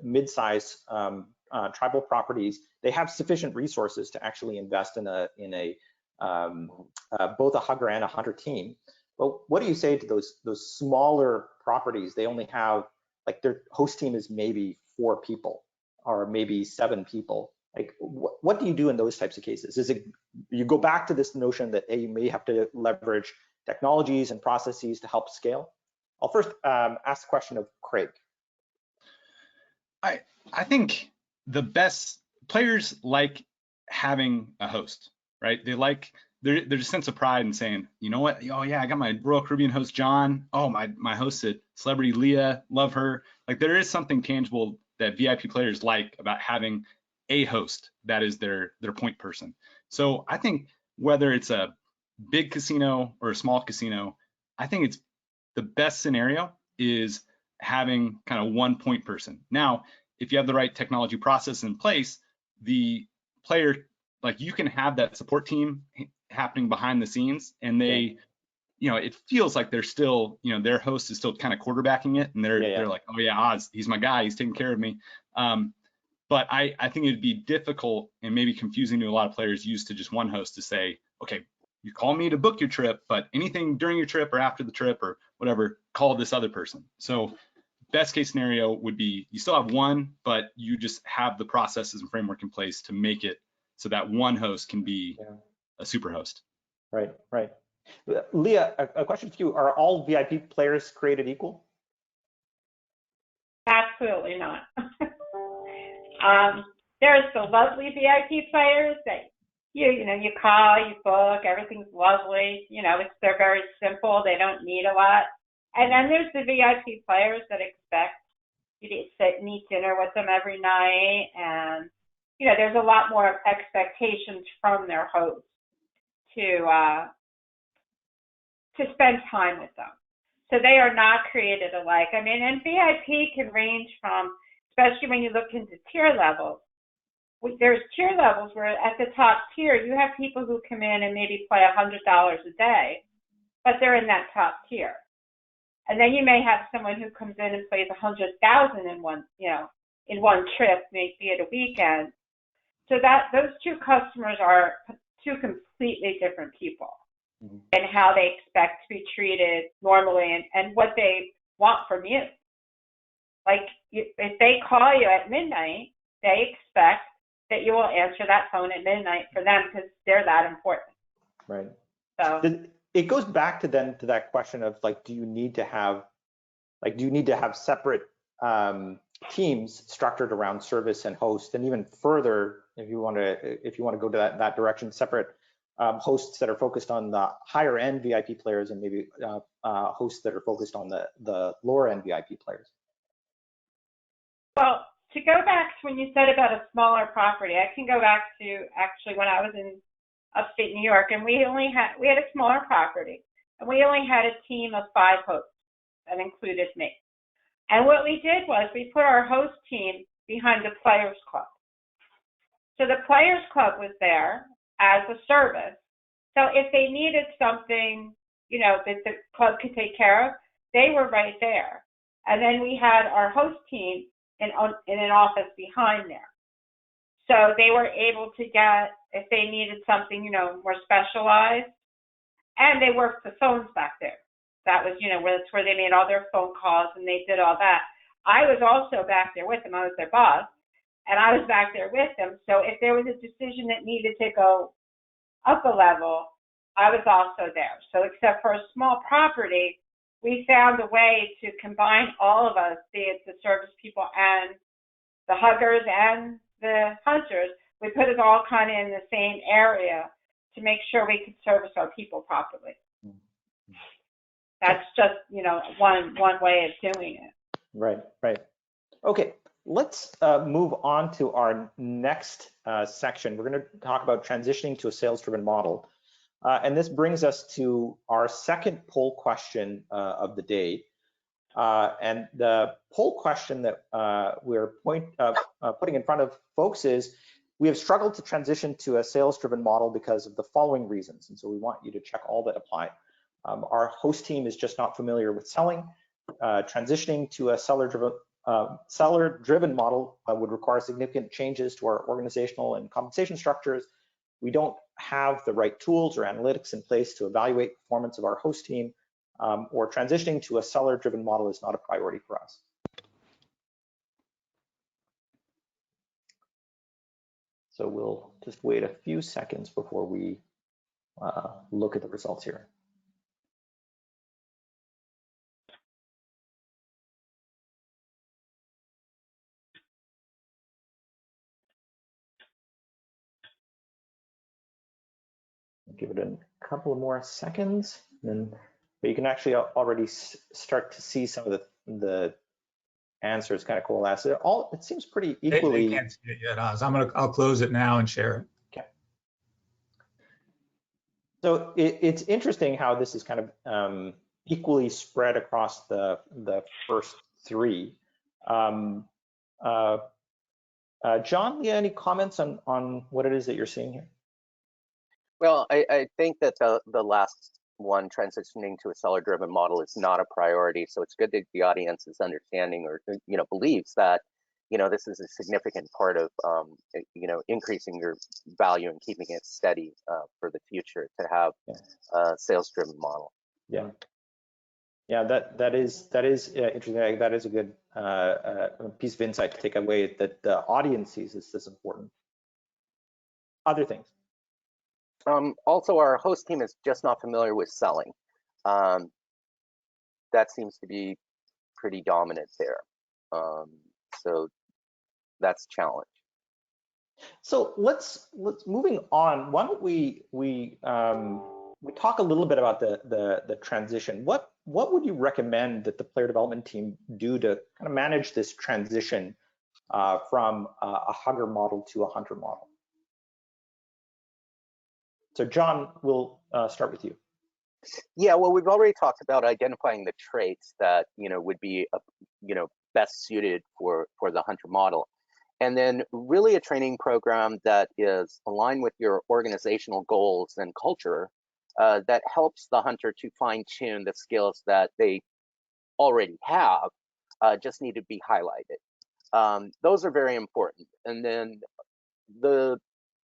mid-size tribal properties, they have sufficient resources to actually invest in a both a hugger and a hunter team. But what do you say to those smaller properties? They only have, like, their host team is maybe 4 people or maybe 7 people. Like, what do you do in those types of cases? Is it, you go back to this notion that, hey, you may have to leverage technologies and processes to help scale? I'll first ask the question of Craig. I think the best players like having a host, right? They like, there's a sense of pride in saying, you know what? Oh yeah, I got my Royal Caribbean host, John. Oh, my host at Celebrity, Leah, love her. Like, there is something tangible that VIP players like about having a host that is their point person. So I think whether it's a big casino or a small casino, I think it's the best scenario is having kind of one point person. Now, if you have the right technology process in place, the player, like, you can have that support team happening behind the scenes, and they, you know, it feels like they're still, you know, their host is still kind of quarterbacking it, and they're like, oh yeah, Oz, he's my guy, he's taking care of me. But I think it'd be difficult and maybe confusing to a lot of players used to just one host to say, okay, you call me to book your trip, but anything during your trip or after the trip or whatever, call this other person. So best case scenario would be you still have one, but you just have the processes and framework in place to make it so that one host can be a super host. Right, right. Leah, a question for you. Are all VIP players created equal? Absolutely not. There's the lovely VIP players that you know, you call, you book, everything's lovely. You know, they're very simple. They don't need a lot. And then there's the VIP players that expect you to sit and eat dinner with them every night. And, you know, there's a lot more expectations from their host to spend time with them. So they are not created alike. I mean, and VIP can range from, especially when you look into tier levels, there's tier levels where at the top tier, you have people who come in and maybe play $100 a day, but they're in that top tier. And then you may have someone who comes in and plays 100,000 in one, you know, in one trip, maybe at a weekend. So that those two customers are two completely different people and how they expect to be treated normally and what they want from you. Like, if they call you at midnight, they expect that you will answer that phone at midnight for them because they're that important. Right. So it goes back to then to that question of, like, do you need to have separate teams structured around service and host, and even further, if you want to go to that direction, separate hosts that are focused on the higher end VIP players and maybe hosts that are focused on the lower end VIP players. Well, to go back to when you said about a smaller property, I can go back to actually when I was in upstate New York, and we had a smaller property, and we only had a team of 5 hosts. That included me. And what we did was we put our host team behind the Players Club. So the Players Club was there as a service. So if they needed something, you know, that the club could take care of, they were right there. And then we had our host team in an office behind there. So they were able to get, if they needed something, you know, more specialized, and they worked the phones back there. That was, you know, that's where they made all their phone calls and they did all that. I was also back there with them. I was their boss, and I was back there with them. So if there was a decision that needed to go up a level, I was also there. So except for a small property, we found a way to combine all of us, be it the service people and the huggers and the hunters. We put it all kind of in the same area to make sure we could service our people properly. That's just, you know, one way of doing it. Right, right. Okay, let's move on to our next section. We're going to talk about transitioning to a sales-driven model. And this brings us to our second poll question of the day. And the poll question that we're putting in front of folks is, we have struggled to transition to a sales-driven model because of the following reasons. And so we want you to check all that apply. Our host team is just not familiar with selling. Transitioning to a seller-driven model would require significant changes to our organizational and compensation structures. We don't have the right tools or analytics in place to evaluate performance of our host team, or transitioning to a seller-driven model is not a priority for us. So we'll just wait a few seconds before we look at the results here. Give it a couple of more seconds, and then, but you can actually already start to see some of the answers kind of coalesce. It seems pretty equally. They can't see it yet, Oz. I'll close it now and share it. Okay. So it's interesting how this is kind of equally spread across the first three. John, Leah, any comments on what it is that you're seeing here? Well, I think that the last one, transitioning to a seller-driven model, is not a priority. So it's good that the audience is understanding, or believes that this is a significant part of increasing your value and keeping it steady for the future, to have a sales-driven model. Yeah. Yeah, that is interesting. That is a good piece of insight to take away, that the audience sees this important. Other things. Also, our host team is just not familiar with selling. That seems to be pretty dominant there. So that's a challenge. So let's moving on. Why don't we talk a little bit about the transition? What would you recommend that the player development team do to kind of manage this transition from a hugger model to a hunter model? So John, we'll start with you. Yeah, well, we've already talked about identifying the traits that would be best suited for the hunter model, and then really a training program that is aligned with your organizational goals and culture, that helps the hunter to fine-tune the skills that they already have, just need to be highlighted. Those are very important. And then the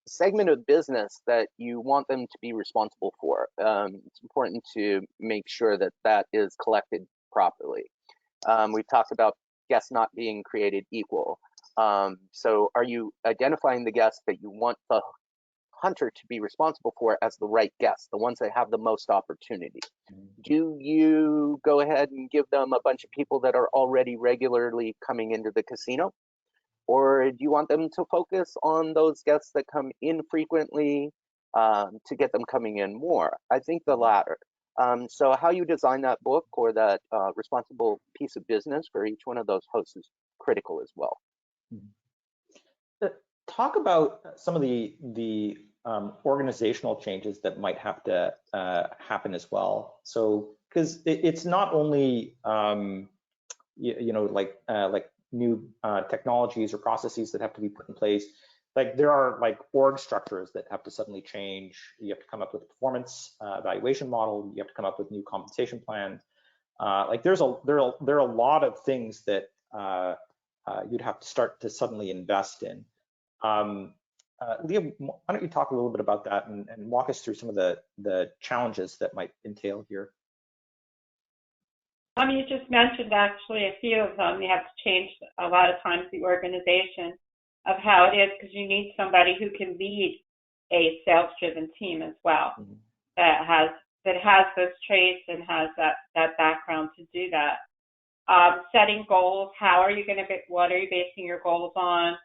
segment of business that you want them to be responsible for, it's important to make sure that that is collected properly. We've talked about guests not being created equal. So are you identifying the guests that you want the hunter to be responsible for as the right guests, the ones that have the most opportunity? Do you go ahead and give them a bunch of people that are already regularly coming into the casino? Or do you want them to focus on those guests that come in frequently, to get them coming in more? I think the latter. So how you design that book, or that responsible piece of business for each one of those hosts, is critical as well. Talk about some of the organizational changes that might have to happen as well. So, because it's not only like new technologies or processes that have to be put in place. Like, there are like org structures that have to suddenly change. You have to come up with a performance evaluation model. You have to come up with new compensation plans. Like, there are a lot of things that you'd have to start to suddenly invest in. Leah, why don't you talk a little bit about that and walk us through some of the challenges that might entail here? You just mentioned actually a few of them. You have to change a lot of times the organization of how it is, because you need somebody who can lead a sales-driven team as well, that has those traits and has that background to do that. Setting goals. How are you going to what are you basing your goals on?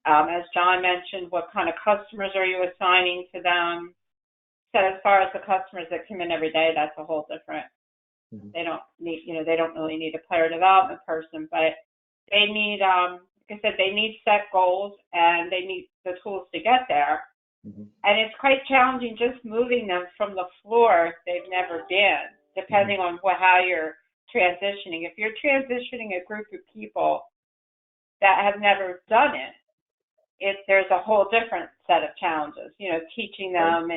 As John mentioned, what kind of customers are you assigning to them? So as far as the customers that come in every day, that's a whole different. They don't need, they don't really need a player development person, but they need, like I said, they need set goals, and they need the tools to get there. And it's quite challenging just moving them from the floor if they've never been, depending on how you're transitioning. If you're transitioning a group of people that have never done it, there's a whole different set of challenges, teaching them.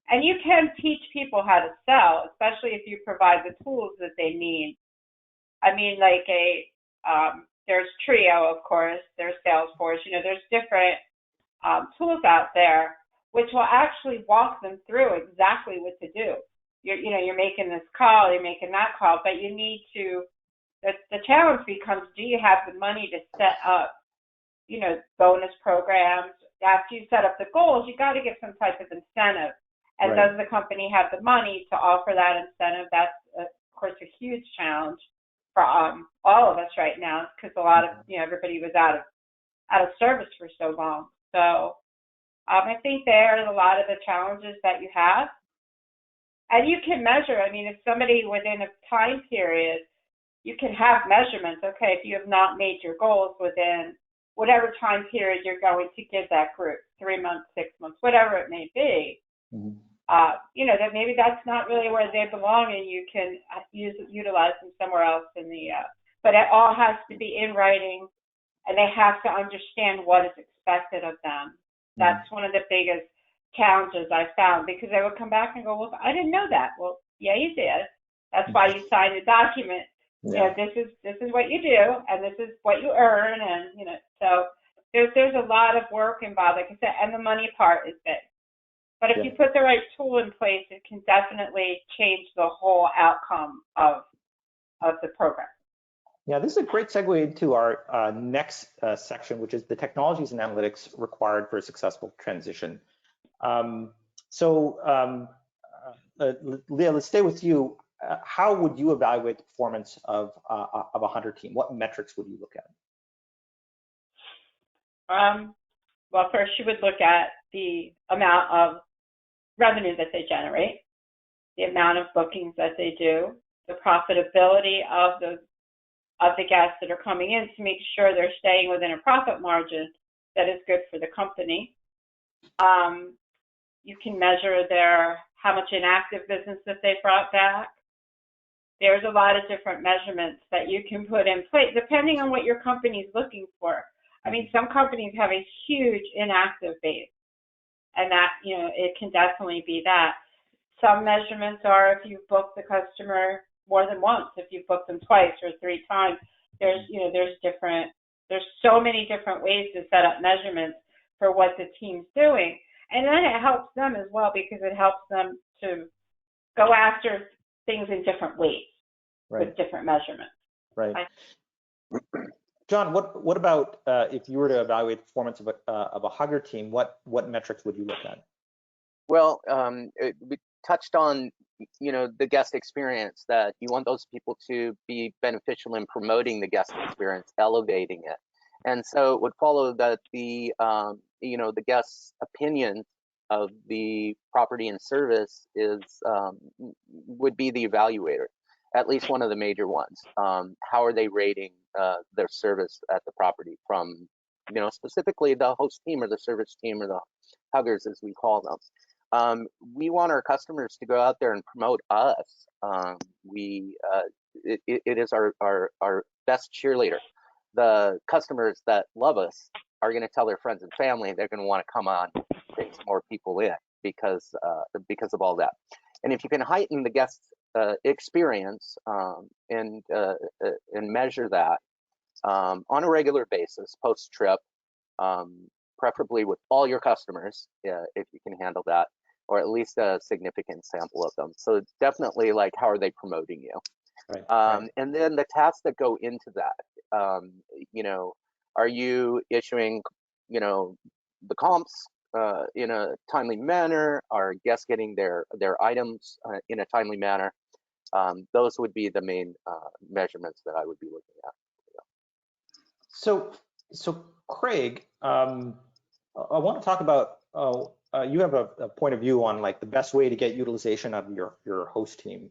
And you can teach people how to sell, especially if you provide the tools that they need. I mean, like there's Trio, of course, there's Salesforce, there's different tools out there which will actually walk them through exactly what to do. You're making this call, you're making that call, but you need to, the challenge becomes, do you have the money to set up bonus programs. After you set up the goals, you got to give some type of incentive. And Right. does the company have the money to offer that incentive? That's, of course, a huge challenge for all of us right now, because a lot of, everybody was out of service for so long. So I think there's a lot of the challenges that you have. And you can measure. I mean, if somebody within a time period, you can have measurements. Okay, if you have not made your goals within whatever time period you're going to give that group, 3 months, 6 months, whatever it may be, that maybe that's not really where they belong, and you can utilize them somewhere else in the. But it all has to be in writing, and they have to understand what is expected of them. That's one of the biggest challenges I found, because they would come back and go, well, I didn't know that. Well, yeah, you did. That's why you signed the document. Yeah. This is what you do, and this is what you earn, and so there's a lot of work involved, like I said, and the money part is big. But if you put the right tool in place, it can definitely change the whole outcome of the program. Yeah, this is a great segue into our next section, which is the technologies and analytics required for a successful transition. Leah, let's stay with you. How would you evaluate the performance of a hunter team? What metrics would you look at? Well, first you would look at the amount of revenue that they generate, the amount of bookings that they do, the profitability of the guests that are coming in, to make sure they're staying within a profit margin that is good for the company. You can measure how much inactive business that they brought back. There's a lot of different measurements that you can put in place depending on what your company is looking for. I mean, some companies have a huge inactive base, and that, it can definitely be that. Some measurements are if you've booked the customer more than once, if you've booked them twice or 3 times. There's so many different ways to set up measurements for what the team's doing. And then it helps them as well, because it helps them to go after things in different ways with different measurements. Right. John, what about if you were to evaluate the performance of a hugger team? What metrics would you look at? Well, we touched on the guest experience, that you want those people to be beneficial in promoting the guest experience, elevating it. And so it would follow that the guest's opinion of the property and service would be the evaluator, at least one of the major ones. How are they rating their service at the property from, specifically the host team or the service team or the huggers, as we call them. We want our customers to go out there and promote us. It is our best cheerleader. The customers that love us are going to tell their friends and family. They're going to want to come on, bring some more people in because of all that. And if you can heighten the guest experience and measure that on a regular basis, post trip, preferably with all your customers, if you can handle that, or at least a significant sample of them. So definitely, like, how are they promoting you? Right. And then the tasks that go into that. Are you issuing, the comps in a timely manner? Are guests getting their items in a timely manner? Those would be the main measurements that I would be looking at. So Craig, I want to talk about, you have a point of view on like the best way to get utilization of your host team.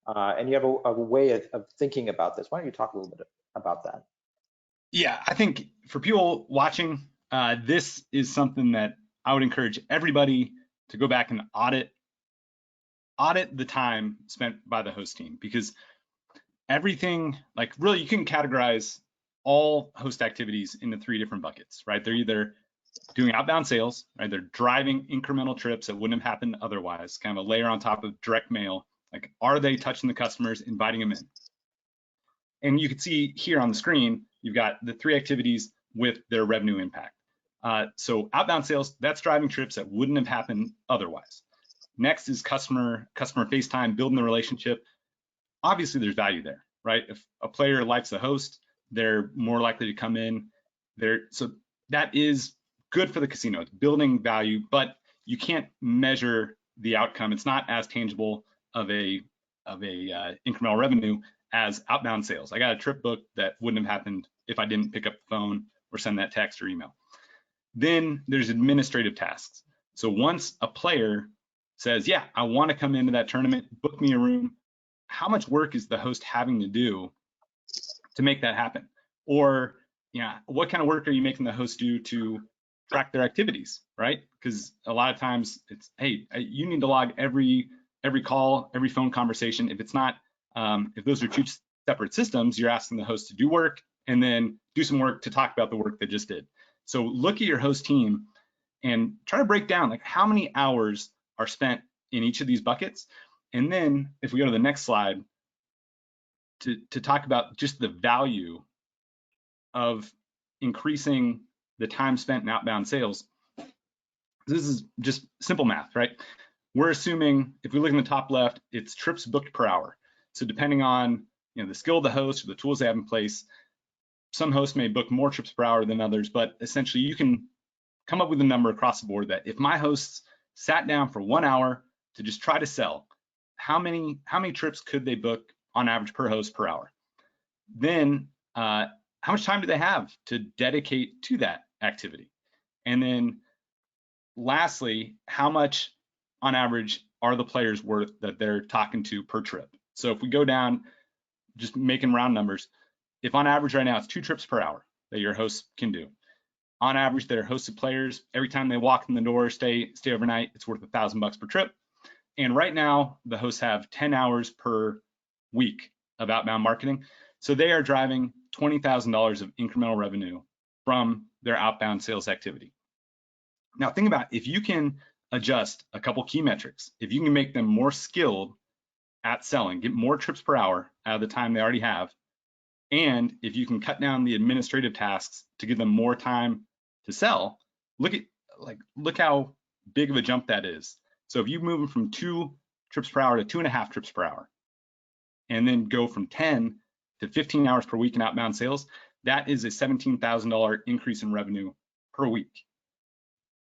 And you have a way of thinking about this. Why don't you talk a little bit about that? Yeah, I think for people watching, this is something that I would encourage everybody to go back and audit the time spent by the host team, because everything, like, really, you can categorize all host activities into 3 different buckets, right? They're either doing outbound sales, right? They're driving incremental trips that wouldn't have happened otherwise, kind of a layer on top of direct mail. Like, are they touching the customers, inviting them in? And you can see here on the screen, you've got the 3 activities with their revenue impact. So outbound sales, that's driving trips that wouldn't have happened otherwise. Next is customer FaceTime, building the relationship. Obviously, there's value there, right? If a player likes the host, they're more likely to come in. So that is good for the casino. It's building value, but you can't measure the outcome. It's not as tangible of a incremental revenue as outbound sales. I got a trip booked that wouldn't have happened if I didn't pick up the phone or send that text or email. Then there's administrative tasks. So once a player says, yeah, I want to come into that tournament, book me a room, how much work is the host having to do to make that happen? Or, yeah, what kind of work are you making the host do to track their activities, right? Because a lot of times it's, hey, you need to log every call, every phone conversation. If it's not, if those are two separate systems, you're asking the host to do work and then do some work to talk about the work they just did. So look at your host team and try to break down like how many hours are spent in each of these buckets. And then if we go to the next slide to talk about just the value of increasing the time spent in outbound sales. This is just simple math, right? We're assuming if we look in the top left, it's trips booked per hour. So depending on the skill of the host or the tools they have in place, some hosts may book more trips per hour than others, but essentially you can come up with a number across the board that if my hosts sat down for 1 hour to just try to sell, how many trips could they book on average per host per hour? Then how much time do they have to dedicate to that activity? And then lastly, how much on average are the players worth that they're talking to per trip? So if we go down, just making round numbers, if on average right now it's 2 trips per hour that your host can do, on average they're hosted players, every time they walk in the door, stay overnight, it's worth $1,000 per trip. And right now the hosts have 10 hours per week of outbound marketing. So they are driving $20,000 of incremental revenue from their outbound sales activity. Now think about if you can adjust a couple key metrics, if you can make them more skilled at selling, get more trips per hour out of the time they already have, and if you can cut down the administrative tasks to give them more time to sell, look how big of a jump that is. So if you move them from 2 trips per hour to 2.5 trips per hour, and then go from 10 to 15 hours per week in outbound sales, that is a $17,000 increase in revenue per week.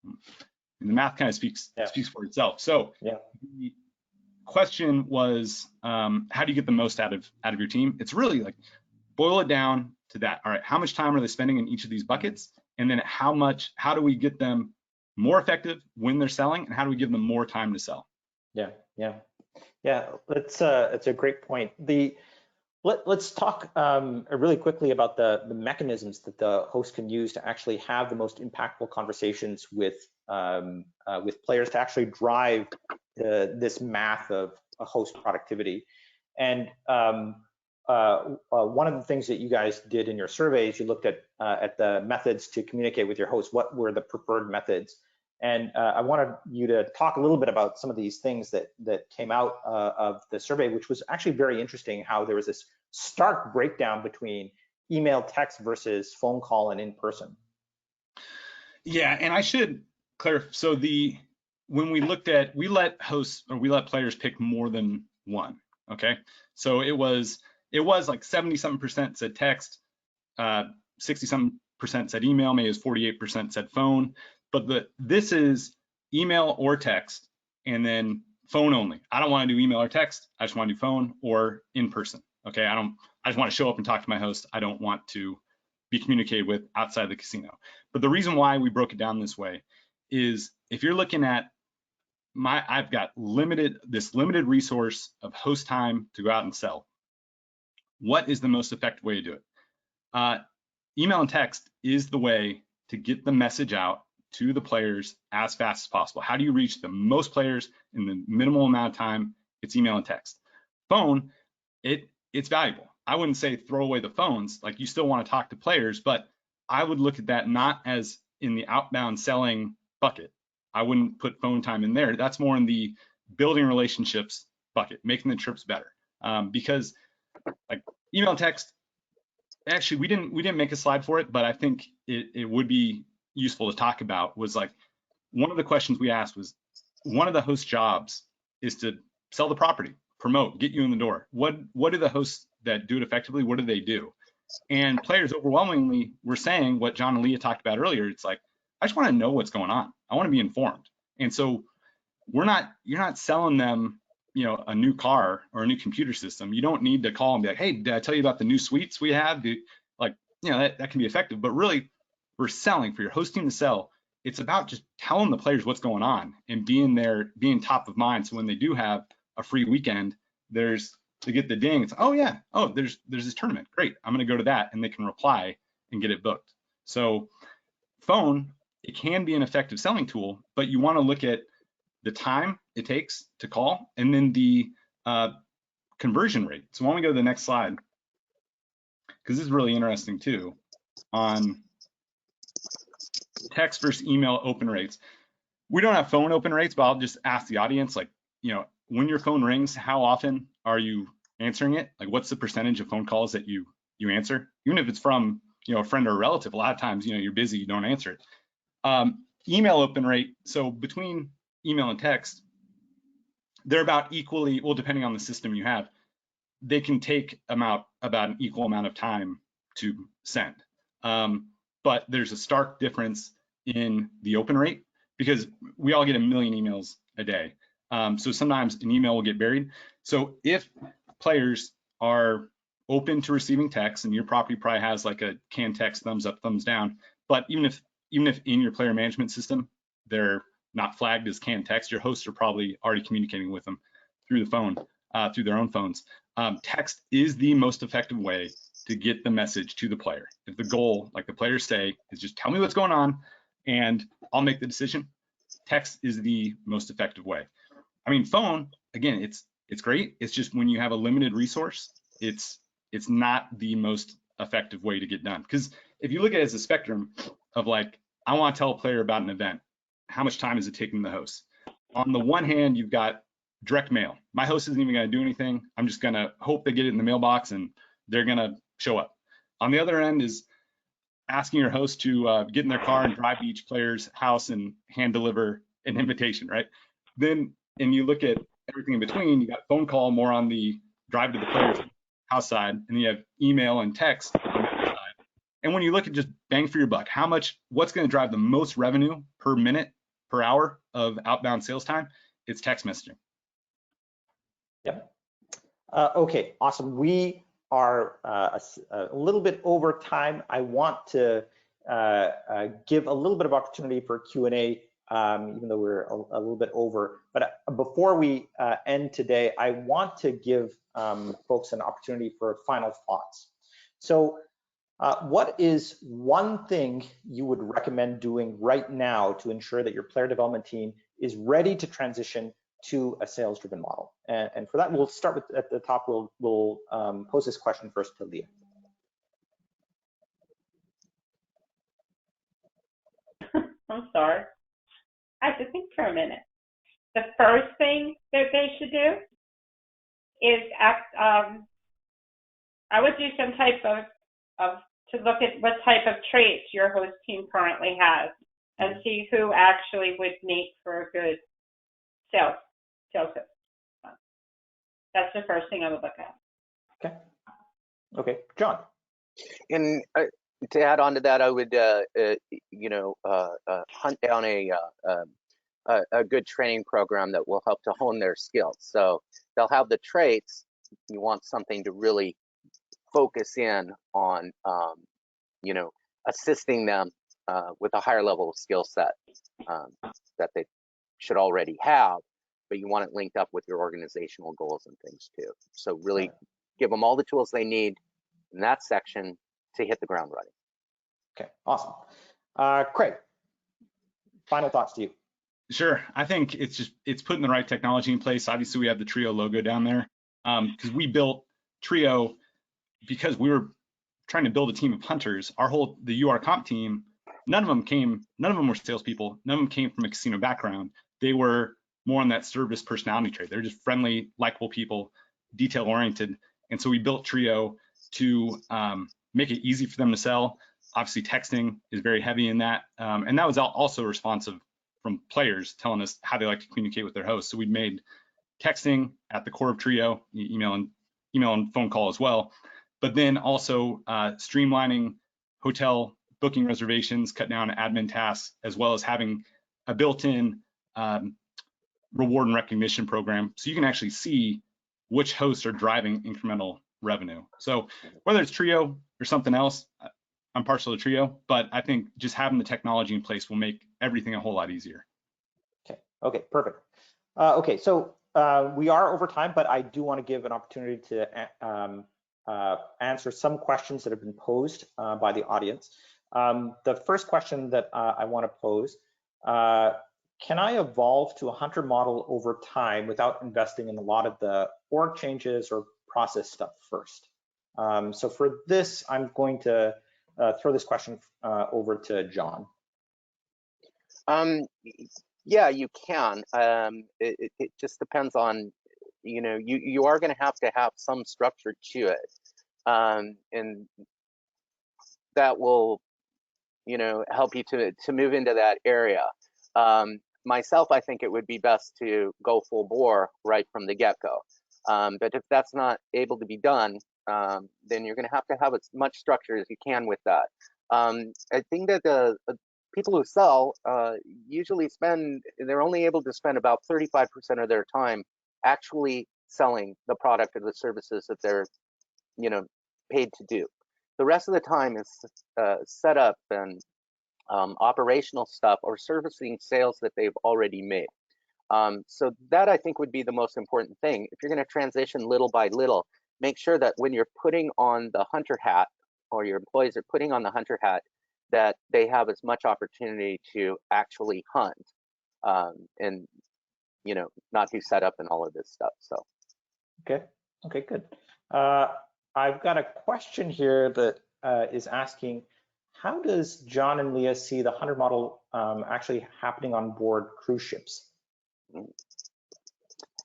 And the math kind of speaks for itself. So the question was, how do you get the most out of your team? It's really like boil it down to that. All right, how much time are they spending in each of these buckets? And then how do we get them more effective when they're selling, and how do we give them more time to sell? Yeah, that's a great point. Let's talk really quickly about the mechanisms that the host can use to actually have the most impactful conversations with players to actually drive this math of a host productivity. And one of the things that you guys did in your surveys, you looked at the methods to communicate with your host. What were the preferred methods? And I wanted you to talk a little bit about some of these things that came out of the survey, which was actually very interesting, how there was this stark breakdown between email, text versus phone call and in person. Yeah, and I should clarify. So when we let players pick more than one. Okay, so it was like 70-something% said text, 60-something% said email, maybe it was 48% said phone. But this is email or text, and then phone only. I don't want to do email or text. I just want to do phone or in person. Okay, I just want to show up and talk to my host. I don't want to be communicated with outside the casino. But the reason why we broke it down this way is if you're looking at I've got this limited resource of host time to go out and sell. What is the most effective way to do it? Email and text is the way to get the message out to the players as fast as possible. How do you reach the most players in the minimal amount of time? It's email and text. Phone, it's valuable. I wouldn't say throw away the phones, like you still want to talk to players, but I would look at that not as in the outbound selling bucket. I wouldn't put phone time in there. That's more in the building relationships bucket, making the trips better. Because like email and text, actually we didn't make a slide for it, but I think it would be useful to talk about. Was like one of the questions we asked was, one of the host jobs is to sell the property, promote, get you in the door. What do the hosts that do it effectively, what do they do? And players overwhelmingly were saying what John and Leah talked about earlier. It's like, I just want to know what's going on. I want to be informed. And so you're not selling them, a new car or a new computer system. You don't need to call and be like, hey, did I tell you about the new suites we have? That can be effective, but really we're selling for your host team to sell. It's about just telling the players what's going on and being top of mind. So when they do have a free weekend, to get the ding, it's, oh yeah, there's this tournament, great, I'm going to go to that, and they can reply and get it booked. So phone, it can be an effective selling tool, but you want to look at the time it takes to call and then the conversion rate. So why don't we go to the next slide, because this is really interesting too, on text versus email open rates. We don't have phone open rates, but I'll just ask the audience, like, when your phone rings, how often are you answering it? Like, what's the percentage of phone calls that you answer? Even if it's from, a friend or a relative, a lot of times, you're busy, you don't answer it. Email open rate, so between email and text, they're about equally, well, depending on the system you have, they can take about an equal amount of time to send. But there's a stark difference in the open rate because we all get a million emails a day. So sometimes an email will get buried. So if players are open to receiving text, and your property probably has like a canned text, thumbs up, thumbs down, but even if in your player management system they're not flagged as canned text, your hosts are probably already communicating with them through the phone, through their own phones. Text is the most effective way to get the message to the player. If the goal, like the players say, is just tell me what's going on and I'll make the decision, text is the most effective way. I mean, phone, again, it's great. It's just when you have a limited resource, it's not the most effective way to get done. Because if you look at it as a spectrum of like, I want to tell a player about an event, how much time is it taking the host? On the one hand, you've got direct mail. My host isn't even going to do anything. I'm just going to hope they get it in the mailbox and they're going to show up. On the other end is asking your host to get in their car and drive to each player's house and hand deliver an invitation, right? Then, and you look at everything in between, you got phone call more on the drive to the player's house side, and then you have email and text on the other side. And when you look at just bang for your buck, what's going to drive the most revenue per minute, per hour of outbound sales time? It's text messaging. Yep. Okay, awesome. We are a little bit over time. I want to give a little bit of opportunity for Q&A, even though we're a little bit over. But before we end today, I want to give folks an opportunity for final thoughts. So what is one thing you would recommend doing right now to ensure that your player development team is ready to transition to a sales-driven model? And for that, we'll start with at the top. We'll pose this question first to Leah. I'm sorry. I have to think for a minute. The first thing that they should do is I would do some type of to look at what type of traits your host team currently has and see who actually would make for a good sales host. That's the first thing I would look at. Okay, John. And to add on to that, I would, hunt down a good training program that will help to hone their skills. So they'll have the traits. You want something to really focus in on, assisting them with a higher level of skill set that they should already have, but you want it linked up with your organizational goals and things too. So really give them all the tools they need in that section to hit the ground running. Okay, awesome. Craig, final thoughts to you. Sure. I think it's putting the right technology in place. Obviously, we have the Trio logo down there because we built Trio because we were trying to build a team of hunters. The UR Comp team, none of them were salespeople. None of them came from a casino background. They were more on that service personality trait. They're just friendly, likable people, detail oriented. And so we built Trio to make it easy for them to sell. Obviously, texting is very heavy in that. And that was also responsive from players telling us how they like to communicate with their hosts. So we made texting at the core of Trio, email and phone call as well. but then also streamlining hotel booking reservations, cut down admin tasks, as well as having a built-in reward and recognition program, so you can actually see which hosts are driving incremental revenue. So whether it's Trio or something else, I'm partial to Trio, but I think just having the technology in place will make everything a whole lot easier. Okay, perfect. Okay, so we are over time, but I do want to give an opportunity to answer some questions that have been posed by the audience. The first question that I want to pose, can I evolve to a hunter model over time without investing in a lot of the org changes or process stuff first? So for this, I'm going to throw this question over to John. Yeah, you can. It just depends on, you are going to have some structure to it, and that will, help you to move into that area. Myself, I think it would be best to go full bore right from the get-go. But if that's not able to be done, then you're going to have as much structure as you can with that. I think that the people who sell usually they're only able to spend about 35% of their time actually selling the product or the services that they're, paid to do. The rest of the time is setup and operational stuff or servicing sales that they've already made. So that, I think, would be the most important thing. If you're going to transition little by little, make sure that when you're putting on the hunter hat, or your employees are putting on the hunter hat, that they have as much opportunity to actually hunt and, not do setup and all of this stuff. So. Okay, good. I've got a question here that is asking, how does John and Leah see the hunter model actually happening on board cruise ships?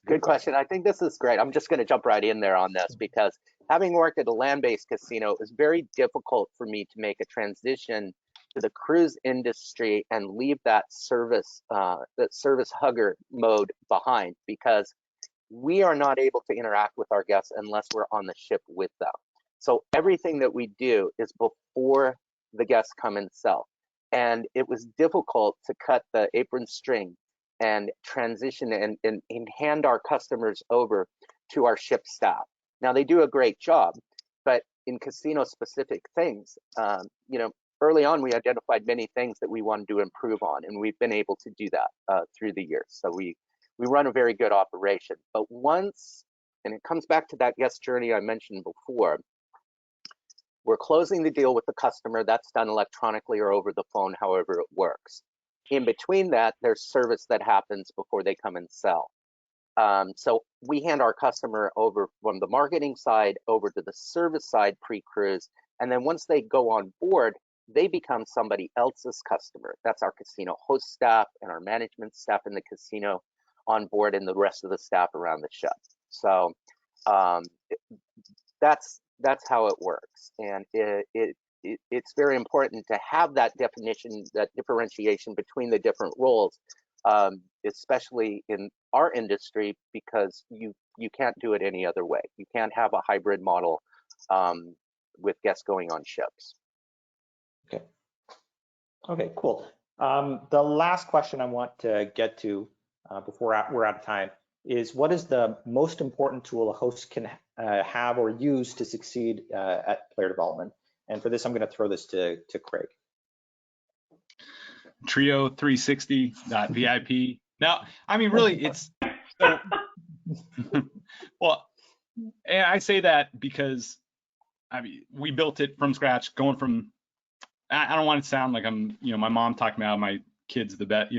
Good question. I think this is great. I'm just going to jump right in there on this, because having worked at a land-based casino, it was very difficult for me to make a transition to the cruise industry and leave that service hugger mode behind, because we are not able to interact with our guests unless we're on the ship with them. So everything that we do is before the guests come and sell. And it was difficult to cut the apron string and transition and hand our customers over to our ship staff. Now, they do a great job, but in casino specific things, early on, we identified many things that we wanted to improve on, and we've been able to do that through the years. So we run a very good operation. But once, and it comes back to that guest journey I mentioned before, we're closing the deal with the customer. That's done electronically or over the phone, however it works. In between that, there's service that happens before they come and sell. So we hand our customer over from the marketing side over to the service side pre-cruise. And then once they go on board, they become somebody else's customer. That's our casino host staff and our management staff in the casino on board, and the rest of the staff around the ship. So that's how it works. And it's very important to have that definition, that differentiation between the different roles, especially in our industry, because you can't do it any other way. You can't have a hybrid model with guests going on ships. Okay, cool. The last question I want to get to before we're out of time is, what is the most important tool a host can have or use to succeed at player development? And for this, I'm going to throw this to Craig. Trio360.vip. Now, I mean, really, it's so. Well, and I say that because we built it from scratch, going from. I don't want to sound like I'm, my mom talking about my kid's the best,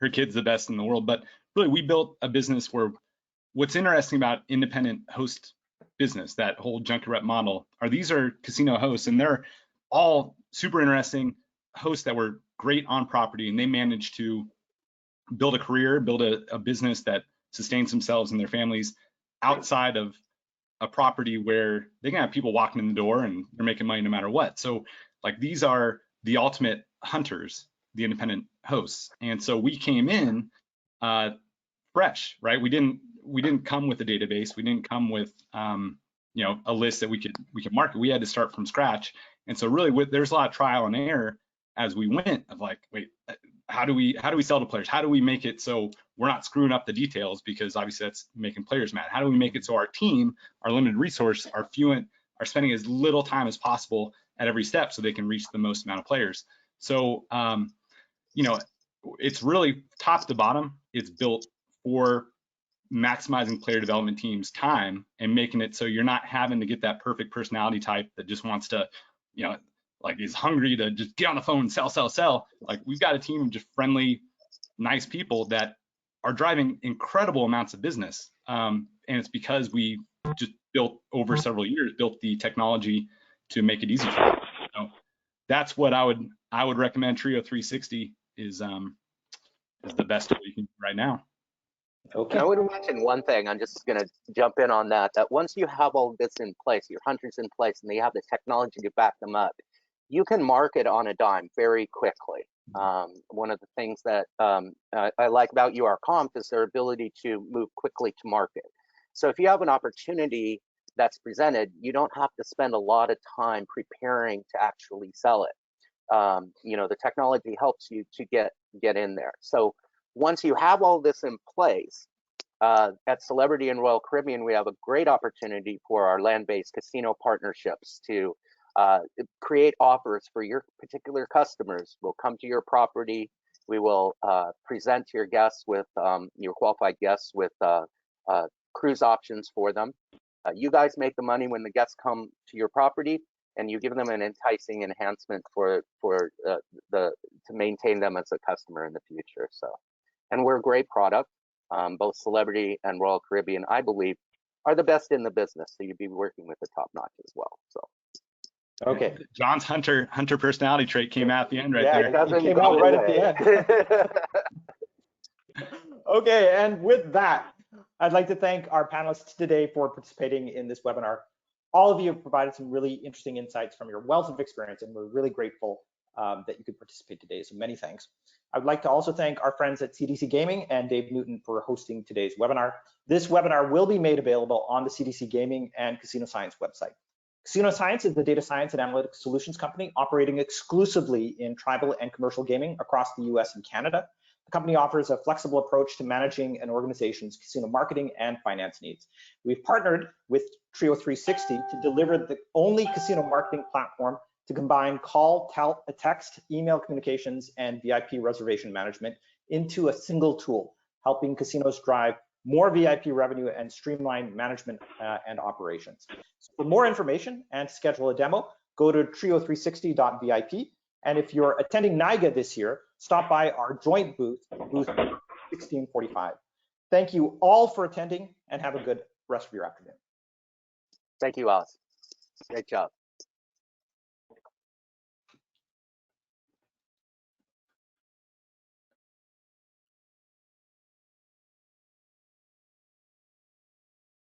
her kid's the best in the world, but really, we built a business where what's interesting about independent host business, that whole junket rep model, these are casino hosts, and they're all super interesting hosts that were great on property, and they managed to build a career, build a business that sustains themselves and their families outside of a property where they can have people walking in the door and they're making money no matter what. So like, these are the ultimate hunters, the independent hosts. And so we came in fresh, right? We didn't come with a database. We didn't come with a list that we could market. We had to start from scratch. And so really there's a lot of trial and error as we went of like, wait, how do we sell to players? How do we make it so we're not screwing up the details, because obviously that's making players mad. How do we make it so our team, our limited resource, are spending as little time as possible at every step so they can reach the most amount of players? So it's really top to bottom. It's built for maximizing player development teams' time and making it so you're not having to get that perfect personality type that just wants to, like is hungry to just get on the phone and sell. Like we've got a team of just friendly, nice people that are driving incredible amounts of business. And it's because we just built over several years, built the technology to make it easy for them. So that's what I would recommend. Trio 360 is the best tool you can do right now. Okay. I would mention one thing. I'm just going to jump in on that. That once you have all this in place, your hunters in place, and they have the technology to back them up, you can market on a dime very quickly. One of the things that I like about URComp is their ability to move quickly to market. So if you have an opportunity that's presented, you don't have to spend a lot of time preparing to actually sell it. The technology helps you to get in there. So once you have all this in place, at Celebrity and Royal Caribbean, we have a great opportunity for our land-based casino partnerships to create offers for your particular customers. We'll come to your property. We will present your guests with your qualified guests with cruise options for them. You guys make the money when the guests come to your property, and you give them an enticing enhancement to maintain them as a customer in the future. So, and we're a great product. Both Celebrity and Royal Caribbean, I believe, are the best in the business. So you'd be working with the top notch as well. So. Okay. John's hunter personality trait came out at the end right there. It came out right at the end. Okay, and with that, I'd like to thank our panelists today for participating in this webinar. All of you have provided some really interesting insights from your wealth of experience, and we're really grateful that you could participate today. So many thanks. I would like to also thank our friends at CDC Gaming and Dave Newton for hosting today's webinar. This webinar will be made available on the CDC Gaming and Casino Science website. Casino Science is the data science and analytics solutions company operating exclusively in tribal and commercial gaming across the US and Canada. The company offers a flexible approach to managing an organization's casino marketing and finance needs. We've partnered with Trio 360 to deliver the only casino marketing platform to combine call, text, email communications, and VIP reservation management into a single tool, helping casinos drive more VIP revenue and streamline management and operations. So for more information and to schedule a demo, go to trio360.vip. And if you're attending NIGA this year, stop by our joint booth 1645. Thank you all for attending, and have a good rest of your afternoon. Thank you, Oz. Great job.